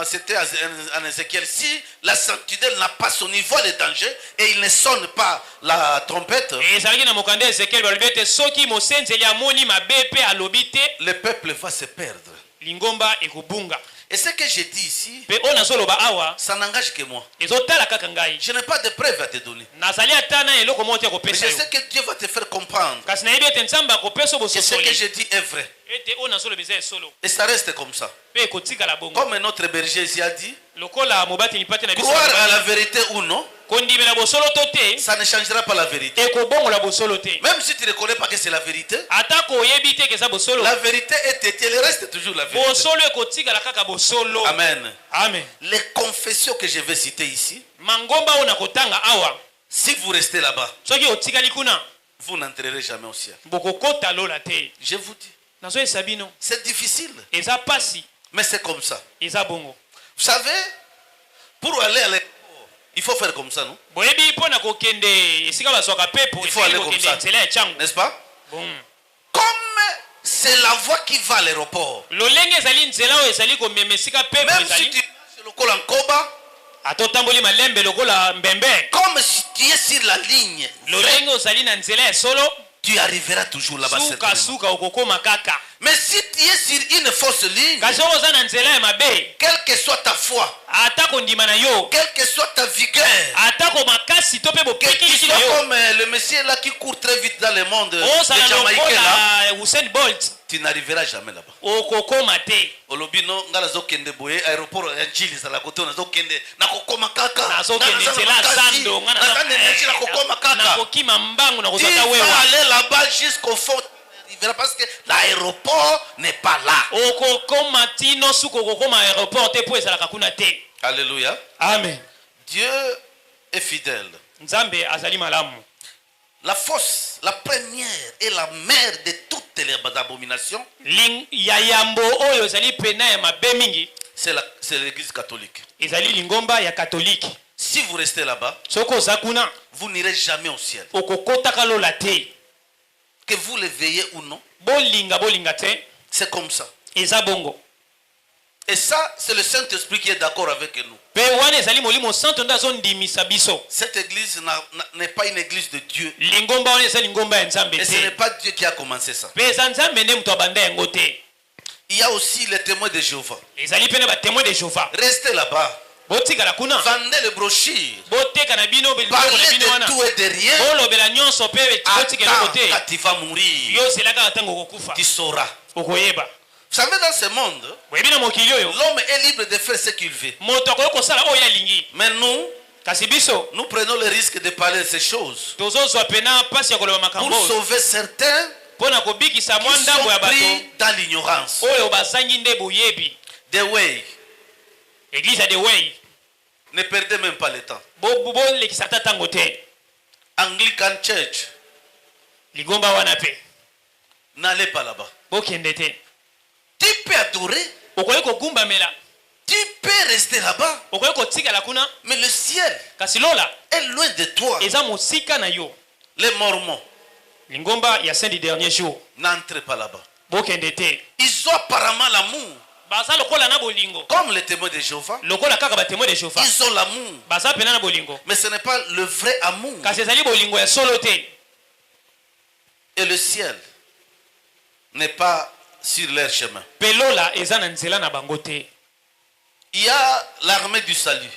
c'était en Ézéchiel, si la sentinelle n'a pas son niveau de danger et il ne sonne pas la trompette, ezalaki na mokanda ezekiel balobi ete soki mosenzeli amoni mabe mpe alobi te le peuple va se perdre. lingomba ekobunga Et ce que j'ai dit ici, mpe oyo nazoloba awa ça n'engage que moi. ezotala kaka ngai Je n'ai pas de preuves à te donner. nazali ata na eloko moko te ya Mais kopesa je yo sais que Dieu va te faire comprendre kasi nayebi ete nzambe akopesa que ce que bososoli je dis est vrai. ete oyo nazoloba eza esolo Et ça reste comme ça. mpe ekotikala bongo Comme notre berger ici a dit, lokola mobateli pate na biso croire à la vérité ou non, kondimela bosolo to te ça ne changera pas la vérité. ekobongola bosolo te Même si tu ne reconnais pas que c'est la vérité, atako oyebi te ke eza bosolo la vérité est elle reste toujours la vérité. bosolo ekotikala kaka bosolo Amen. amen Les confessions que je vais citer ici, mangomba oyo nakotanga awa si vous restez là-bas, soki otikali kuna vous n'entrerez jamais au ciel. bokokota lola te Je vous dis, nazoyesa bino c'est difficile, eza pasi mais c'est comme ça. eza bongo Vous savez, pour aller à l'aéroport, il faut faire comme ça, non? boyebi mpo na kokende esika bazwaka pepo Il faut aller esili comme kokende ça, nzela ya ntango n'est-ce pas? bon Comme c'est la voie qui va à l'aéroport, lolenge ezali nzela oyo ezali komema esika pepo même si ezali tu marches le col en Koba, ata otamboli malembe lokola mbembe comme si tu es sur la ligne, lolenge ozali na nzela ya solo tu arriveras toujours là-bas. certainement. sukasuka okokoma kaka Mais si tu es sur une fausse ligne, kasi oyo oza na nzela ya mabe quelle que soit ta foi, ata kondima na yo quelle que soit ta vigueur, atako makasi to mpe que tu bopekiliki na sois yo comme le monsieur là qui court très vite dans le monde, le ozala Jamaïcain là, lokola Usain Bolt tu n'arriveras jamais là-bas. okokoma te Olobino ngala zokende boye aéroport ya njili za la kote na zokende na kokoma kaka nazokende nzela ya sando nga na kokoma kaka. nakokima mbangu na Tu kozwata vas wewa aller là-bas jusqu'au fond, tu n'arriveras parce que l'aéroport n'est pas là. okokoma tino suka okokoma aéroport te mpo ezalaka kuna te Alléluia. amen Dieu est fidèle. nzambe azali malamu La fausse, la première et la mère de toutes les abominations, ya yambo oyo ezali pena ya mabe mingi c'est l'église catholique. ezali lingomba ya katolike Si vous restez là-bas, soki oza kuna vous n'irez jamais au ciel. okokotaka lola te Que vous le veillez ou non, bolinga te c'est comme ça. eza bongo Et ça, c'est le Saint-Esprit qui est d'accord avec nous. mpe wana ezali molimo santo nde azondimisa biso Cette église n'est pas une église de Dieu. lingomba wana eza lingomba ya nzambe Et ce n'est te pas Dieu qui a commencé ça. mpe eza nzambe nde moto abanda yango te Il y a aussi les témoins de Jéhovah. ezali mpe na batémoin de jehova Restez là-bas. botikala kuna Vendez les brochures. boteka na bino biloko na Parlez bino de wana tout et de rien. bolobela nyonso mpe botika eloko Attends te quand tu vas mourir. yo ozela kaka ntango okokufa Tu sauras. okoyeba Vous savez, dans ce monde, boyebi na mokili oyo l'homme est libre de faire ce qu'il veut. moto akoki kosala oyo alingi Mais nous, kasi biso nous prenons le risque de parler de ces choses tozozwa pena mpasi ya koloba makambo pour oyo sauver certains mpo na kobikisa qui mwa ndambo ya sont bato pris dans l'ignorance. oyo bazangi nde boyebi The way. eglise ya the way Ne perdez même pas le temps. bolekisa ata ntango te Anglican Church, ligomba wana mpe n'allez pas là-bas. bokende te Tu peux adorer, okoki kogumbamela tu peux rester là-bas, okoki kotikala kuna mais le ciel kasi lola est loin de toi. eza mosika na yo Les Mormons, lingomba ya saint du dernier jour n'entrez pas là-bas. bokende te Ils ont apparemment l'amour, baza lokola na bolingo comme les témoins de Jéhovah. lokola kaka batémoin de jehova Ils ont l'amour, baza pena na bolingo mais ce n'est pas le vrai amour. kasi ezali bolingo ya solo te Et le ciel n'est pas sur leur chemin. mpe lola eza na nzela na bango te Il y a l'armée du salut.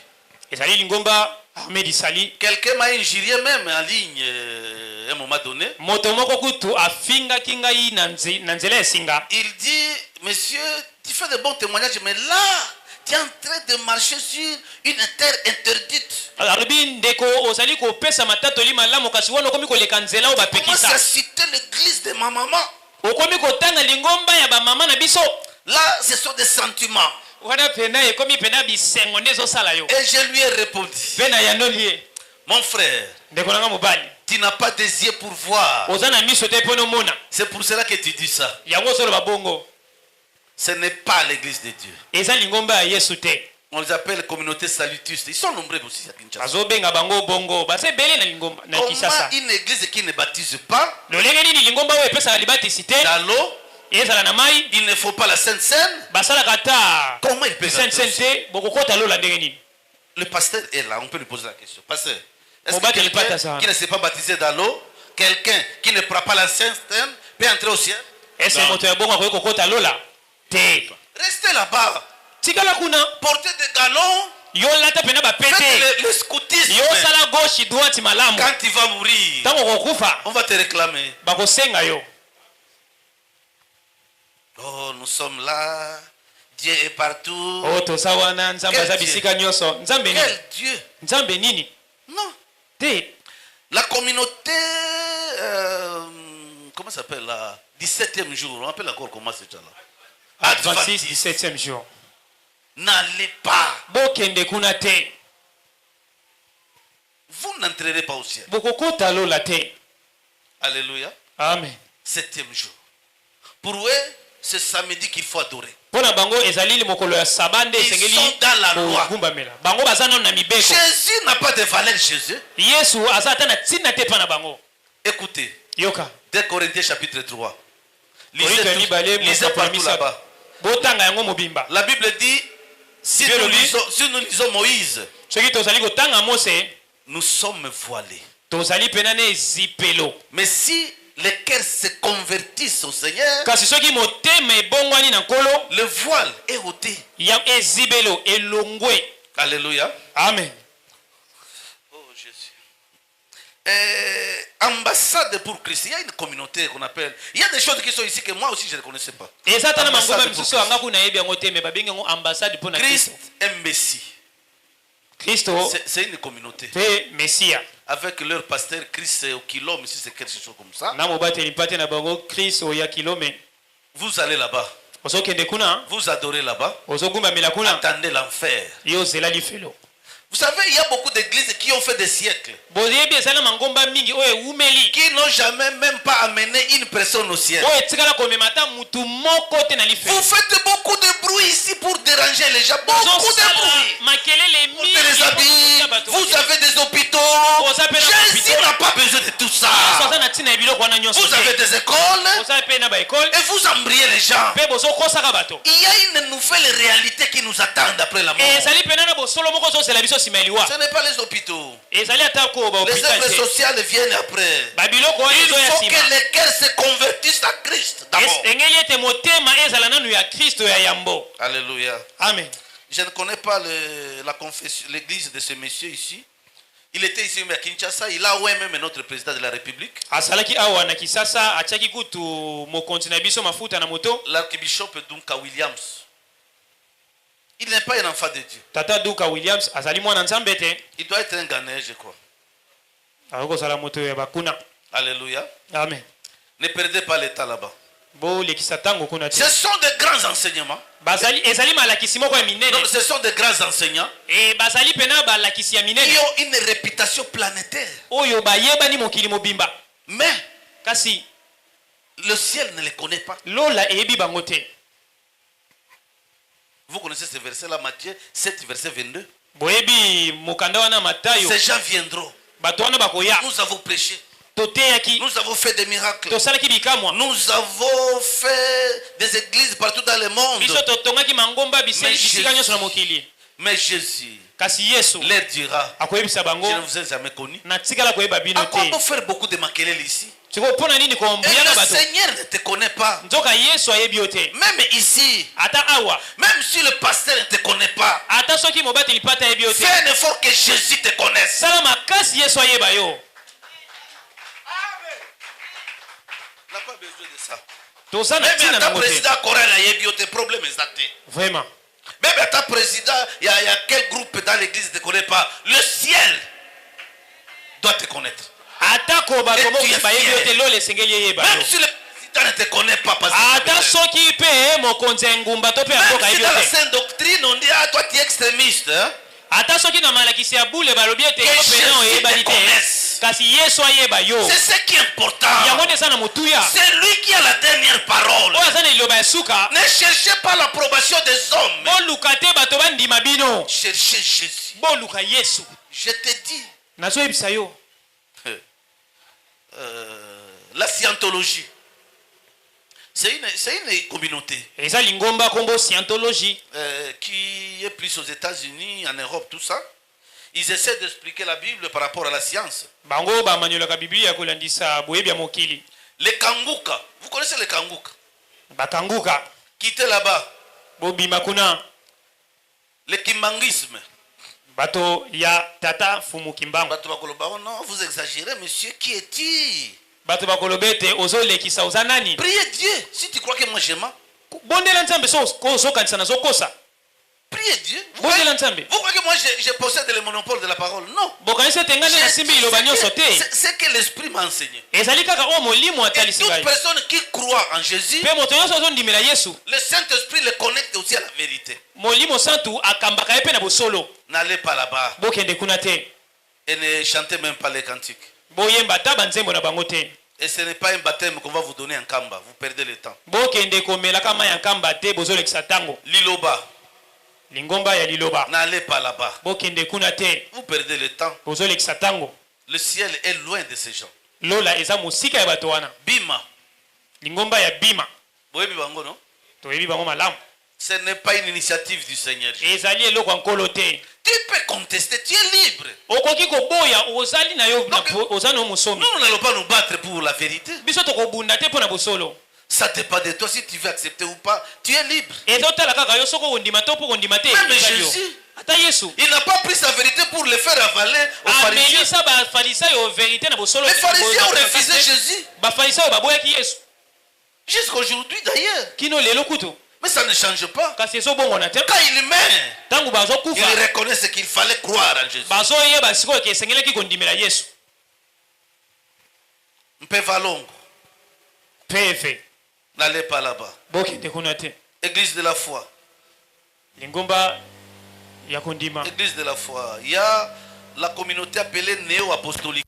ezali lingomba armée du sali Quelqu'un m'a injurié même en ligne à un moment donné. motomoko kutu afinga kingai nanzela esinga. Il dit, monsieur, tu fais de bons témoignages, mais là, tu es en train de marcher sur une terre interdite. Alobi ndeko ozali ko pesa matatoli malamu kasi wono komi ko lekanzela o bapekisa. Commence à citer l'église de ma maman. Okomi ko tanga lingomba ya ba mama na biso. Là, ce sont des sentiments. Wana pena ekomi pena bisengo ndezo sala yo. Et je lui ai répondu, Pena ya nolie. mon frère, Ndeko nanga mobali. tu n'as pas des yeux pour voir. Ozana miso te pono mona. C'est pour cela que tu dis ça. Yango solo babongo. Ce n'est pas l'église de Dieu. Eza lingomba ya Yesu te. On les appelle communauté salutiste. Ils sont nombreux aussi à Kinshasa. Azobenga bango bongo. Base bele na lingomba na Kinshasa. Comment une église qui ne baptise pas Lolenge nini lingomba we pesa libatisi te. dans l'eau, Ezala na mai. il ne faut pas la Sainte Seine. Basala kata. Comment il peut Sainte rentrer aussi? Sainte bokokota lola ndenge nini. Le pasteur est là, on peut lui poser la question. Pasteur, est-ce Mon que baptême quelqu'un pas ça. qui ne s'est pas baptisé dans l'eau, quelqu'un qui ne prend pas la Sainte Seine, peut entrer au ciel? Ese moto ya bongo akoki kokota lola te. Restez là-bas. Tikala kuna. Portez des galons. Yo lata pena ba pete. Faites le scoutisme. Yo sala gauche droite malamu. Quand tu vas mourir, Tango kokufa. on va te réclamer. Bakosenga yo. Oh, nous sommes là. Dieu est partout. Oh toza wana nzambe Quel aza Dieu? bisika nyonso. Nzambe nini? Quel Dieu? Nzambe nini? Non. Te. La communauté, comment ça s'appelle là? 17e jour. On appelle encore comment c'est ça là? Adventiste 17e jour. N'allez pas. Bokende kuna te. Vous n'entrerez pas au ciel. Bokokota lola te. Alléluia. Amen. 7e jour. Pour eux, c'est samedi qu'il faut adorer. Pona bango ezali le mokolo ya sabande Ils esengeli sont dans la loi. kugumbamela. Bango bazana na mibeko. Jésus n'a pas de valeur chez eux. Yesu azata na tina te pana bango. Écoutez, Yoka. 2 Corinthiens chapitre 3. Korinto ya mibale Lisez partout là-bas. Botanga yango mobimba. La Bible dit, si nous lisons Moïse, Soki tozali kotanga Mose, nous sommes voilés. tozali penane zipelo. Mais si les cœurs se convertissent au Seigneur, Kasi soki motema ebongwani na nkolo, le voile est ôté. ya ezibelo elongwe. Alléluia. Amen. Oh Jésus. Ambassade pour Christ. Il y a une communauté qu'on appelle. Il y a des choses qui sont ici que moi aussi je ne connaissais pas. Ezata na Ambassade mangomba pour misusu anga kuna yebi yango te me babengi yango ambassade pona Christ Kristo. est Messie. Kristo C'est une communauté. te Mesia. Avec leur pasteur Christ au kilo, mais si c'est quelque chose comme ça, Na mobateli pate na bango Kristo ya kilome. vous allez là-bas. Ozokende kuna, Vous adorez là-bas. ozogumbamela kuna, Attendez l'enfer. yo zela lifelo. Vous savez, il y a beaucoup d'églises qui ont fait des siècles, Boyebi ezala mangomba mingi oyo ewumeli. qui n'ont jamais même pas amené une personne au ciel. Oyo etikala komemata mutu moko te na lifelo. Vous faites beaucoup de bruit ici pour déranger les gens. Beaucoup de bruit. Makelele Vous mingi. les habillez, vous avez des hôpitaux. Jésus n'a pas besoin de tout ça. Oza na tina ebilo kwana nyonso. Vous avez des écoles Oza pe na ba école. et vous embriez les gens. Pe bozo kosaka bato. Il y a une nouvelle réalité qui nous attend après la mort. Ezali pena na bosolo moko zo zela biso simeliwa. Ce n'est pas les hôpitaux. Ezali atako ba Les hôpital œuvres te. sociales viennent après. Babiloko wana Il ezo ya faut que sima. les cœurs se convertissent à Christ d'abord. Engeli ete motema ezala nanu ya Kristo ya yambo. Alléluia. Amen. Je ne connais pas la confession, l'église de ce monsieur ici. Il était ici à Kinshasa. Il a oué même notre président de la République. Asalaki awa na Kisasa achaki kutu mokonzi na biso mafuta na moto. L'archbishop Duncan Williams. Il n'est pas un enfant de Dieu. Tata Duka Williams azali mwana nzambe te. Il doit être un Ghanéen, je crois. Akoko sala moto ya bakuna. Alléluia. Amen. Ne perdez pas l'état là-bas. Bo lekisa tango kuna te. Ce sont de grands enseignements. Bazali ezali malakisi moko ya minene. Donc, ce sont de grands enseignants E bazali pena balakisi ya qui minene. ont une réputation planétaire. Oyo bayebani mokili mobimba. Mais Kasi le ciel ne les connaît pas. lola eyebi bango te. Vous connaissez ce verset-là, Matthieu 7, verset 22. Boyebi mokanda wana Matayo. Ces gens viendront. Bato wana bakoya. Nous avons prêché. Toteyaki. Nous avons fait des miracles. Tosalaki bikamwa. Nous avons fait des églises partout dans le monde. Biso totongaki mangomba Mais bisika nyonso na mokili. Mais Jésus Kasi Yesu leur dira, akoyebisa bango je ne vous ai jamais connu. na tikala koyeba bino À quoi te. pour faire beaucoup de makelele ici? Siko pona nini Et kombuyaka le bato. Seigneur ne te connaît pas. Nzoka Yesu ayebi yo te. Même ici, Ata awa. même si le pasteur ne te connaît pas, Ata soki mobateli pata ayebi yo te. fais un effort que Jésus te connaisse. Sala makasi Yesu ayeba yo. ça. toza na Même ntina ta nango te président coréen a eu tes problèmes exactés. vraiment Même ta président, il y a quel groupe dans l'église ne te connaît pas. Le ciel doit te connaître. atako bato mosusu bayebi yo te lolo esengeli eyeba yo Même si le président ne te connaît pas, parce ata soki mpe mokonzi ya ngumba to mpe ya mboka même si yebi yo dans la te sainte doctrine on dit ah toi tu es extrémiste, hein? ata soki na malakisi ya bule balobi ete yo pene oyebani te kasi yesu ayeba yo C'est ce qui est important. yango nde eza na motuya C'est lui qui a la dernière parole. oyo aza na liloba ya suka Ne cherchez pas l'approbation des hommes. boluka te bato bandima bino Cherchez Jésus. boluka yesu Je te dis, nazoyebisa yo la scientologie, c'est une communauté eza lingomba kombo scientologie qui est plus aux États-Unis, en Europe, tout ça. Ils essaient d'expliquer la Bible par rapport à la science. bango bamanyolaka biblia kolandisa boyebi ya mokili Les Kanguka, vous connaissez les Kanguka? bakanguka Quittez là-bas. bobima kuna Le Kimbangisme. bato ya tata fumu kimbango Bato bakoloba, oh non, vous exagérez, monsieur, qui est-il? bato bakoloba ete ozolekisa oza nani Priez Dieu. Si tu crois que moi je mens, bondela nzambe so ozokanisa nazokosa priez Dieu. Vous bondela nzambe croyez que moi je possède le monopole de la parole? Non. bokanisi ete ngai nde nasimbi liloba nyonso te C'est que l'esprit m'a enseigné. ezali kaka oyo molimo Et atalisi toute ngai personne qui croit en Jésus, mpe moto nyonso azondimela yesu le Saint-Esprit le connecte aussi à la vérité. molimo santu akambaka ye mpe na bosolo N'allez pas là-bas bokende kuna te et ne chantez même pas les cantiques. boyemba ata banzembo na bango te Et ce n'est pas un baptême qu'on va vous donner en kamba. Vous perdez le temps. bokende komelaka mai ya nkamba te bozolekisa ntango Liloba, lingomba ya liloba n'allez pas là-bas. bokende kuna te Vous perdez le temps. bozolekisa ntango Le ciel est loin de ces gens. lola eza mosika ya bato wana Bima. lingomba ya bima Boyebi bango, non? toyebi bango malamu Ce n'est pas une initiative du Seigneur. ezali eloko ya nkolo te Tu peux contester, tu es libre. okoki koboya ozali na yo Donc, oza na yo mosomi Nous n'allons pas nous battre pour la vérité. biso tokobunda te mpo na bosolo Ça dépend de toi si tu veux accepter ou pas. Tu es libre. ezotala kaka yo soko kondima to mpo kondima te Même ezali yo. Jésus, ata yesu il n'a pas pris sa vérité pour le faire avaler aux pharisiens. amelisa bafarisayo verité na bosolo Les pharisiens ont refusé Jésus. bafarisayo baboyaki yesu Jusqu'aujourd'hui d'ailleurs. kino lelo kutu Mais ça ne change pas. kasi ezobongona te Quand il meurt, ntango il bazokufa reconnaît ce qu'il fallait croire en Jésus. bazoyeba sikoyo ke esengelaki kondimela yesu Mpevalongo, peve n'allez pas là-bas. bokende kuna te Église de la foi. lingomba ya kondima Église de la foi. Il y a la communauté appelée néo-apostolique.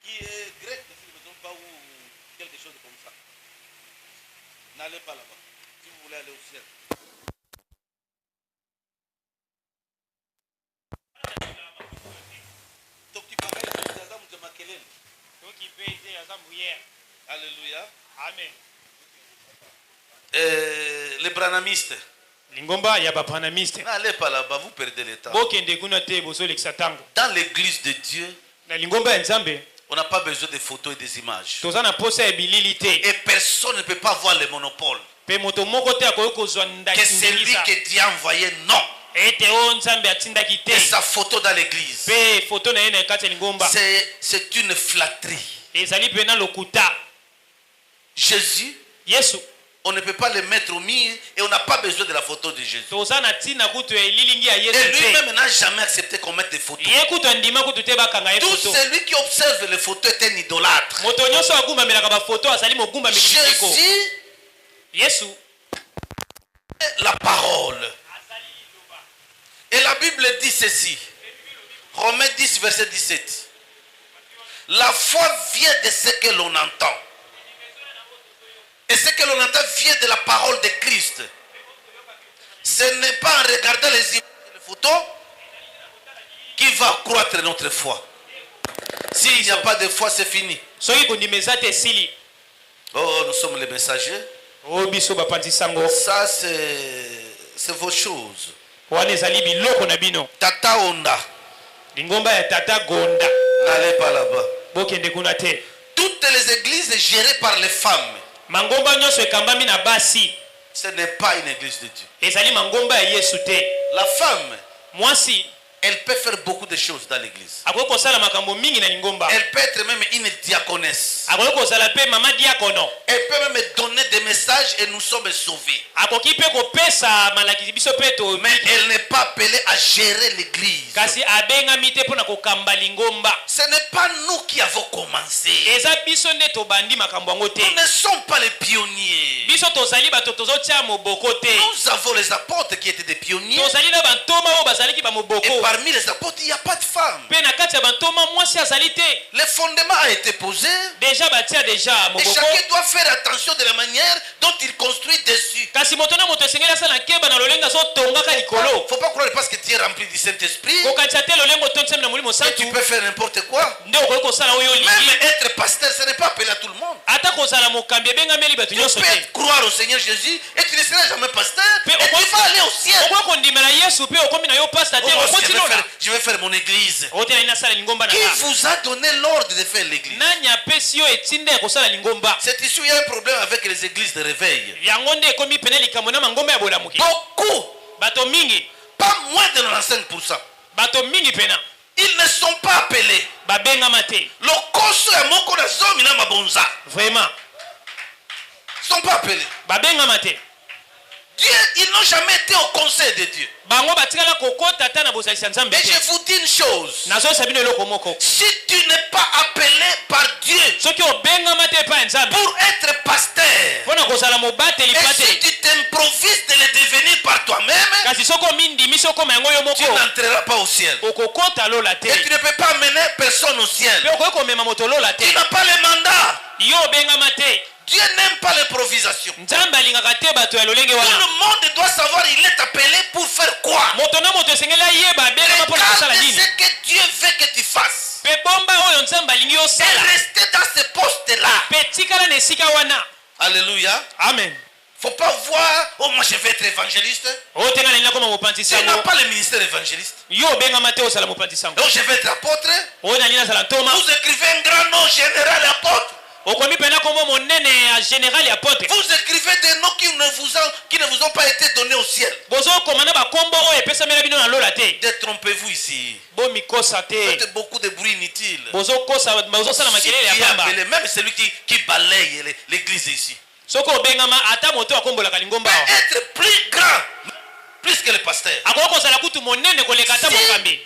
Qui est grec, si je ne me trompe pas, ou quelque chose comme ça. N'allez pas là-bas. Si vous voulez aller au ciel. Alléluia. amen Les branamistes. lingomba ya bapranamiste N'allez pas là-bas, vous perdez le temps. bokende kuna te bozolekisa ntango Dans l'église de Dieu, na lingomba ya nzambe on n'a pas besoin de photos et des images. toza na posa ya bilili te Et personne ne peut pas voir le monopole. mpe moto moko te akoki kozwa Que c'est lui ndakisa que Dieu a envoyé, non. ete oyo nzambe atindaki te Et sa photo dans l'église, mpe foto na ye na kati ya lingomba c'est une flatterie. ezali mpena lokuta Jésus, yesu on ne peut pas le mettre au mur et on n'a pas besoin de la photo de Jésus. toza na ntina kutu ya elilingi ya Et yesu te lui-même n'a jamais accepté qu'on mette des photos. ye kutu andima kutu te bakanga ye Tout foto celui qui observe les photos est un idolâtre. moto nyonso agumbamelaka bafoto azali mogumbameli biteko Jésus yesu est la parole. Et la Bible dit ceci. Romains 10, verset 17. La foi vient de ce que l'on entend. Et ce que l'on entend vient de la parole de Christ. Ce n'est pas en regardant les images photo qui va croître notre foi. S'il n'y a pas de foi, c'est fini. Oh, nous sommes les messagers. Ça, c'est vos choses. Tata Onda. N'allez pas là-bas. Toutes les églises gérées par les femmes. Ce n'est pas une église de Dieu. La femme, elle peut faire beaucoup de choses dans l'église. Elle peut être même une diaconesse. Elle peut même donner des messages et nous sommes sauvés. Mais elle n'est pas appelée à gérer l'église. Ce n'est pas nous qui avons commencé. Nous ne sommes pas les pionniers. Nous avons les apôtres qui étaient des pionniers. Et parmi les apôtres, il n'y a pas de femmes. Le fondement a été posé. Et chacun doit faire attention de la manière dont il construit dessus. Il ne faut pas croire parce que tu es rempli du Saint-Esprit que tu peux faire n'importe quoi. Même être pasteur, ce n'est pas appelé à tout le monde. Tu peux croire au Seigneur Jésus et tu ne seras jamais pasteur. Et tu vas aller au ciel. Je vais faire mon église. Qui vous a donné l'ordre de faire l'église? C'est ici où il y a un problème avec les églises de réveil. Beaucoup, pas moins de 95%, ils ne sont pas appelés. Vraiment. Ils ne sont pas appelés. Dieu, ils n'ont jamais été au conseil de Dieu. Et je vous dis une chose. Si tu n'es pas appelé par Dieu pour être pasteur, et si tu t'improvises de le devenir par toi-même, tu n'entreras pas au ciel. Et tu ne peux pas mener personne au ciel. Tu n'as pas le mandat. Dieu n'aime pas l'improvisation. Tout le monde doit savoir il est appelé pour faire quoi. Regarde ce que Dieu veut que tu fasses. Et rester dans ce poste-là. Alléluia. Amen. Faut pas voir, oh moi je vais être évangéliste. Tu n'as pas le ministère évangéliste. Donc je vais être apôtre. Vous écrivez un grand nom, général apôtre. Vous écrivez des noms qui ne vous ont pas été donnés au ciel. Détrompez-vous ici. Faites beaucoup de bruit inutile. Si tu es appelé, même celui qui balaye l'église ici, peut être plus grand, plus que le pasteur. Si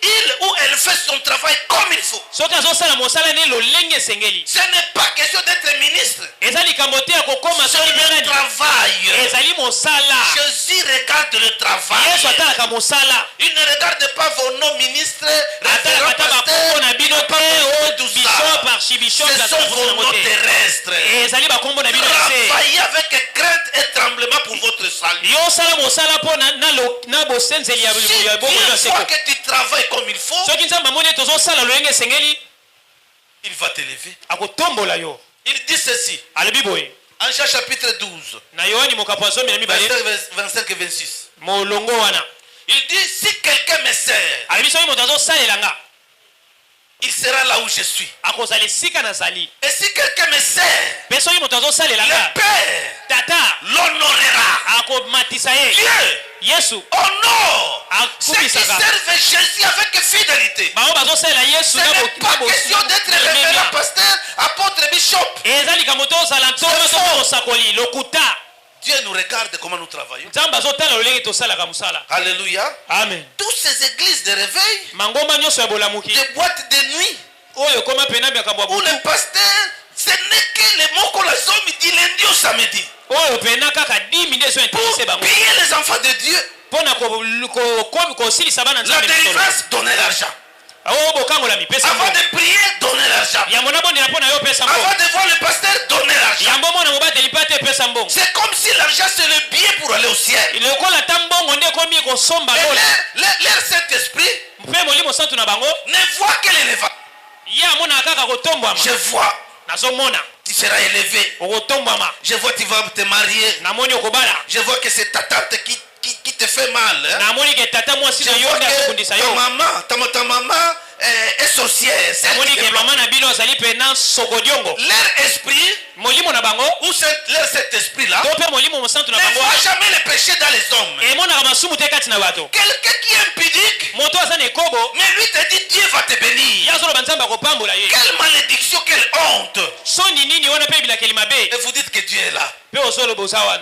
il ou elle fait son travail comme il faut, ce n'est pas question d'être ministre. C'est le travail. Jésus regarde le travail. Il ne regarde pas vos noms ministres, référents pasteurs, ce sont vos noms terrestres. Travaillez avec crainte et tremblement pour votre salut. Si une fois que tu travailles comme il faut, il va t'élever. Il dit ceci en Jean chapitre 12 25 et 26. Il dit si quelqu'un me sert, il sera là où je suis. Et si quelqu'un me sert, le Père l'honorera. Dieu honore ceux qui servent Jésus avec fidélité. Ce n'est pas question d'être révérend pasteur, apôtre, bishop. Dieu nous regarde comment nous travaillons. Alléluia. Amen. Toutes ces églises de réveil, des boîtes de nuit, où le pasteur, ce n'est que les mots qu'on a du lundi au samedi. Pour payer les enfants de Dieu. La délivrance, donner l'argent. Avant de prier, donner l'argent. Avant de voir le pasteur, donner l'argent. C'est comme si l'argent c'est le billet pour aller au ciel. Et leur Saint-Esprit ne voit que l'élévation. Je vois. Tu seras élevé. Je vois que tu vas te marier. Je vois que c'est ta tante qui te fait mal. Hein? Je vois que ta maman est sorcière. Leur esprit, ou leur cet esprit-là, ne voit jamais le péché dans les hommes. Quelqu'un qui est impudique, mais lui te dit Dieu va te bénir. Quelle malédiction, quelle honte. Et vous dites que Dieu est là.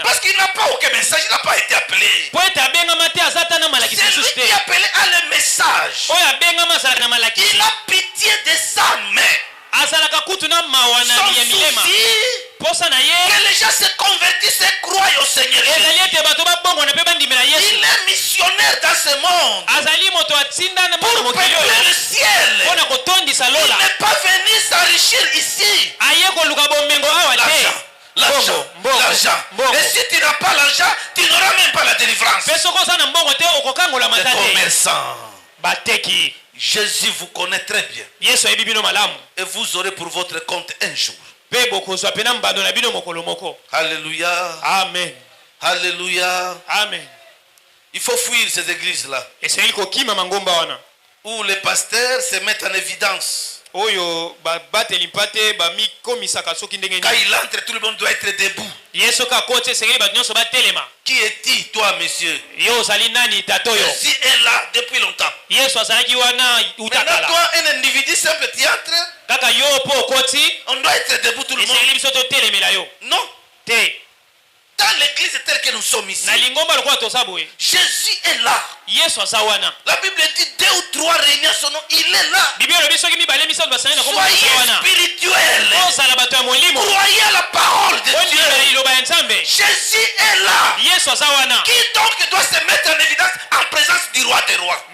Parce qu'il n'a pas aucun message, il n'a pas été appelé. C'est lui qui a appelé à le message. Il a pitié de sa main. Son souci, que les gens se convertissent et croient au Seigneur. Il est missionnaire dans ce monde pour peupler le ciel. Il n'est pas venu s'enrichir ici. L'argent. Et si tu n'as pas l'argent, tu n'auras même pas la délivrance. Les commerçants. Jésus vous connaît très bien. Et vous aurez pour votre compte un jour. Alléluia. Amen. Alléluia. Amen. Il faut fuir ces églises-là où les pasteurs se mettent en évidence. Quand il entre, tout le monde doit être debout. Qui es-tu, toi, monsieur? Jésus est là depuis longtemps. Maintenant, toi, un individu simple, tu entres, on doit être debout tout le monde. Non. Dans l'église telle que nous sommes ici, Jésus est là. La Bible dit 2 ou 3 réunions son nom, il est là. Soyez spirituels. Croyez à la parole de Dieu. Jésus est là. Qui donc doit se mettre en évidence en présence du roi des rois?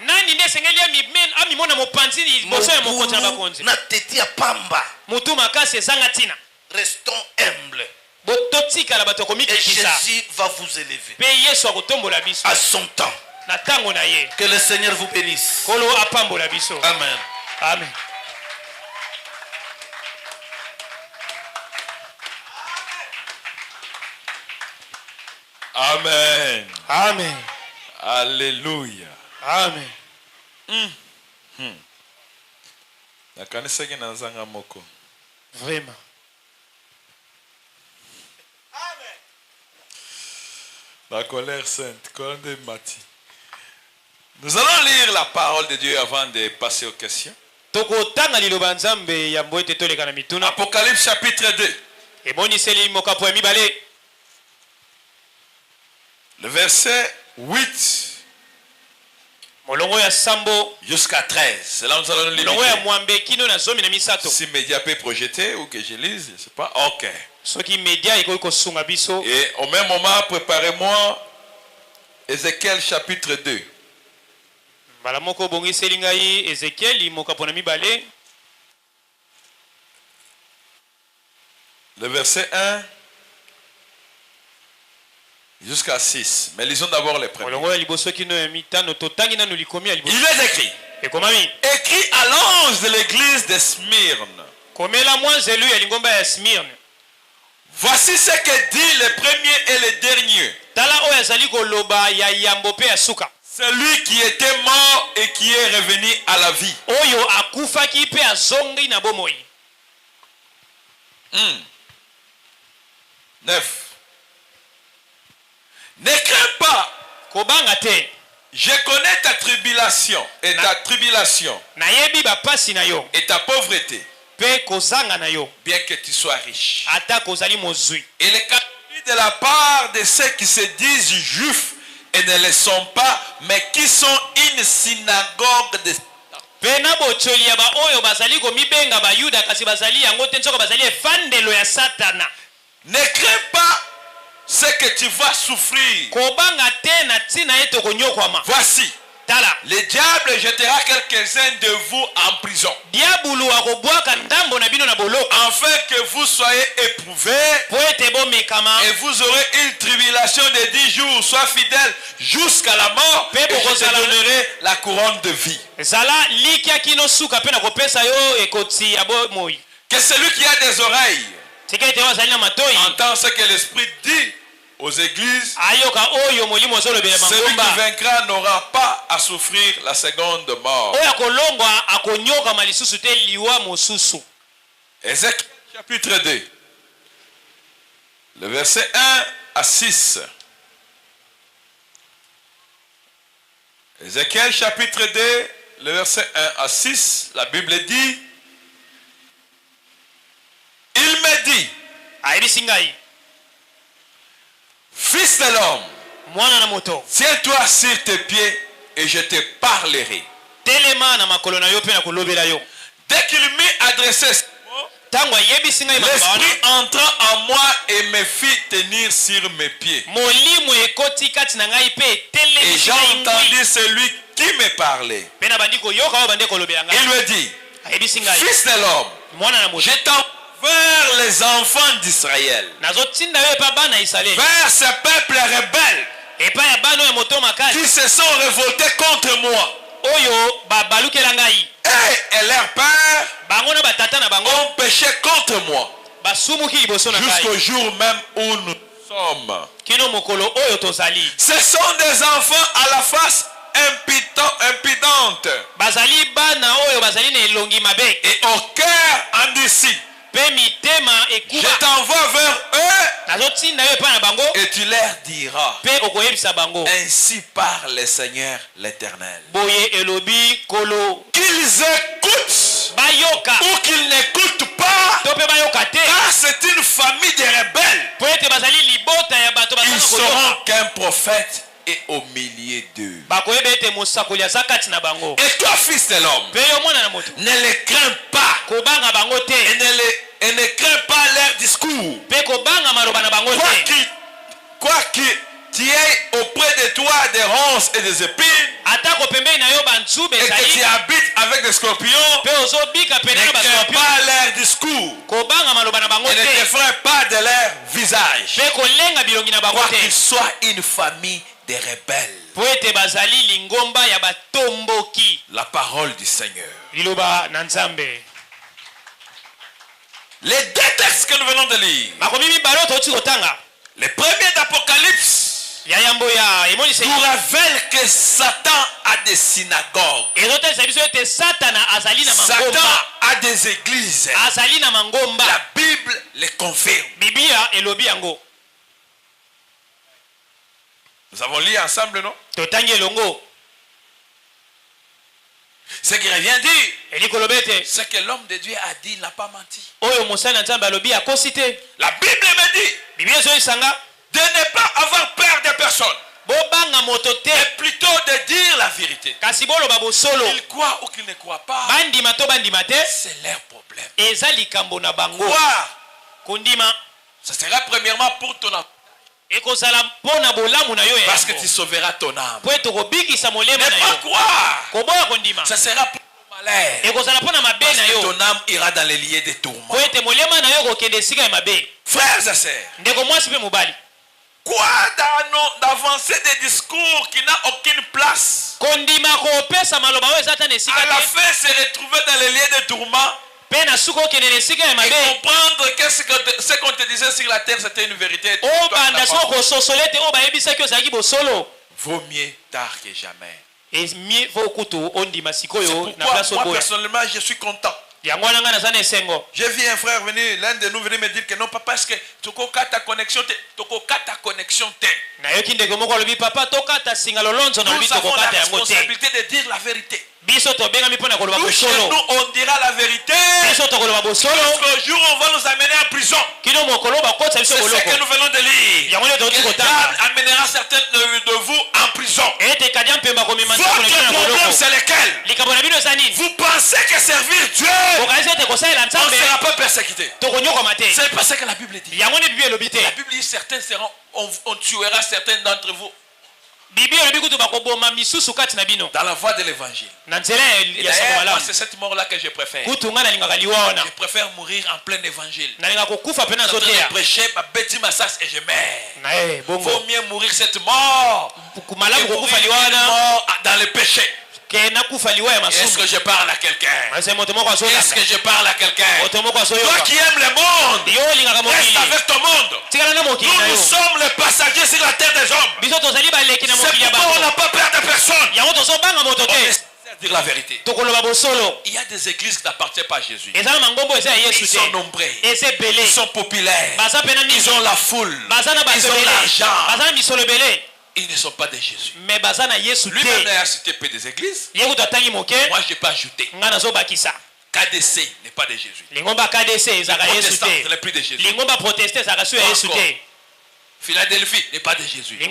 Restons humbles. Et Jésus va vous élever à son temps. Que le Seigneur vous bénisse. Amen. Amen. Amen. Amen. Alléluia. Amen. Vraiment. La colère sainte, colère de Mathie. Nous allons lire la parole de Dieu avant de passer aux questions. Apocalypse chapitre 2. Le verset 8 jusqu'à 13. C'est là où nous allons lire. Si média peut projeter ou que je lise, je ne sais pas. Ok. Et au même moment, préparez-moi Ézéchiel chapitre 2. Le verset 1 jusqu'à 6. Mais lisons d'abord les premiers. Il est écrit. Écrit à l'ange de l'église de Smyrne. Voici ce que dit le premier et le dernier. Celui qui était mort et qui est revenu à la vie. 9. Ne crains pas. Je connais ta tribulation et ta tribulation et ta pauvreté. Bien que tu sois riche. Et les calculs de la part de ceux qui se disent juifs et ne le sont pas, mais qui sont une synagogue de ne crains pas ce que tu vas souffrir. Voici, tala le diable jettera quelques-uns de vous en prison, diabulu akobwaka ndambo na bino na boloko afin que vous soyez éprouvés, po ete bomekama et vous aurez une tribulation de 10 jours. Sois fidèle jusqu'à la mort, et je te donnerai la couronne de vie. zala likia kino suka pe na kopesa yo ekoti ya bomoi. Que celui qui a des oreilles Tika ete wazali na matoi entend ce que l'Esprit dit aux églises. ayoka oyo molimo ozolobela Celui qui mangomba vaincra n'aura pas à souffrir la seconde mort. oyo akolongwa akonyoka malisusu te liwa mosusu. Ézéchiel chapitre 2, le verset 1 à 6. Ézéchiel chapitre 2, le verset 1 à 6, la Bible dit, il me dit, ayebisi ngai fils de l'homme, mwana na moto tiens-toi sur tes pieds et je te parlerai. telema na makolo na yo mpe na kolobela yo. Dès qu'il m'eut adressé ce mot, Ntango ayebisi ngai makambo wana l'Esprit entra en moi et me fit tenir sur mes pieds. molimo ekoti kati na ngai mpe Et etelemisi j'ai ngai ngwi entendu celui qui me parlait. mpe na bandi koyoka oyo bandi kolobela ngai. Il me dit, Ayebisi ngai fils de l'homme, mwana na moto je t'envoie vers les enfants d'Israël, nazotinda yo epa bana ya Israeli vers ce peuple rebelle epa ya bana oyo moto makasi qui se sont révoltés contre moi. oyo babalukela ngai Et leur père bango na batata na bango ont péché contre moi basumuki liboso na jusqu'au ngai jour même où nous sommes. kino mokolo oyo tozali Ce sont des enfants à la face impudente bazali bana oyo bazali na elongi mabe et au cœur endurci. mpe mitema Je ekuba t'envoie vers eux nazotinda yo epa na bango et tu leur diras, mpe okoyebisa bango ainsi parle le Seigneur l'Éternel. boye elobi kolo Qu'ils écoutent bayoka ou qu'ils n'écoutent pas, to mpe bayoka te car c'est une famille de rebelles. po ete bazali libota ya bato Ils bazali sauront koyoka qu'un prophète est au milieu d'eux. bakoyeba ete mosakoli aza kati na bango. Et toi, fils de l'homme, Mpe yo mwana na moto ne les crains pas kobanga bango te et ne crains pas leur discours. mpe kobanga maloba na bango te Quoi qu'il tu aies auprès de toi des ronces et des épines, atako pembeni na yo banzube et que tu ezali habites avec des scorpions, mpe ozobika pene ne na crains bascorpion pas leur discours kobanga maloba na bango et ne te t'effraie pas de leur visage. mpe kolenga bilongi na bango Quoi te qu'ils soient une famille de rebelles. po ete bazali lingomba ya batomboki. La parole du Seigneur. Liloba na Nzambe. Les deux textes que nous venons de lire, Makomi mibalo toti kotanga les premiers d'Apocalypse, ya yambo ya emonise nous révèlent que Satan a des synagogues. ezotelisa biso ete satana azali na Satan mangomba a des églises. azali na mangomba. La Bible les confirme. Biblia elobi yango Nous avons lu ensemble, non? totangi elongo Ce qui revient dire, elikoloba ete ce que l'homme de Dieu a dit, il n'a pas menti. oyo mosali na Nzambe alobi akosi te. La Bible me dit Biblia ezoyisanga de ne pas avoir peur de personne, bobanga moto te mais plutôt de dire la vérité. kasi boloba bosolo. Qu'ils croient ou qu'ils ne croient pas, Bandima to bandima te c'est leur problème. eza likambo na bango. Croire, Kondima ce sera premièrement pour ton âme, ekozala mpona bolamu na yo ya parce que yango. tu sauveras ton âme. Po ete kobikisa molema Ne na pas yo croire, koboya kondima ce sera pour ton malheur. ekozala mpona mabe Parce na que yo ton âme ira dans les lieux de tourment. po ete molema na yo kokende esika ya mabe. Frères et sœurs, Ndeko mwasi mpe mobali quoi d'avancer des discours qui n'ont aucune place, kondima kopesa maloba oyo eza ta na esika à la te fin se retrouver dans les lieux de tourment mpe na suka okende na esika ya et mabe comprendre que ce qu'on te disait sur la terre c'était une vérité. Toi, oyo tu n'as banda pas soki compris. okososole ete oyo bayebisaki ozalaki bosolo Vaut mieux tard que jamais. emie vo kutu ondima C'est sikoyo na pourquoi place moi oboya personnellement je suis content. yango wana ngai naza na esengo. J'ai vu un frère venir, l'un de nous venir me dire que non, pas parce que tokoka ta connexion, nayoki ndeko moko alobi papa tokata singa lolonzo na lobi nous avons la tokokata yango te responsabilité de dire la vérité. biso tobengami mpo na koloba Nous, chez bosolo nous, on dira la vérité. biso tokoloba bosolo Jusqu'au jour où on va nous amener en prison. kino mokolo bakotisa biso C'est ce boloko que nous venons de lire. yango nde Que toti le kotanga diable amènera certains de vous en prison. ete kadia mpemba komema ntako na bino Votre na problème, boloko c'est lequel? likambo na bino eza nini Vous pensez que servir Dieu, okanisi ete kosalela on ne nzambe sera pas persécuté. tokonyokoma te C'est pas ce que la Bible dit. yango nde bibi elobi te La Bible dit certains seront, on tuera certains d'entre vous Dans la voie de l'évangile. Et d'ailleurs, c'est cette mort-là que je préfère. Je préfère mourir en plein évangile. Je prêcher ma bête massas et je meurs. Vaut mieux mourir cette mort que mourir mort dans le péché. Est-ce que je parle à quelqu'un? Est-ce que je parle à quelqu'un? Toi qui aimes le monde, reste avec ton monde. Nous sommes les passagers sur la terre des hommes. C'est pourquoi on n'a pas peur de personne. On essaie de dire la vérité. Il y a des églises qui n'appartiennent pas à Jésus. Ils sont nombreux. Ils sont populaires. Ils ont la foule. Ils ont l'argent. Ils ne sont pas de Jésus. Lui-même a cité peu des églises. Moi, je n'ai pas ajouté. KDC n'est pas de Jésus. Les protestants n'est plus de Jésus. Philadelphie n'est pas de Jésus. Je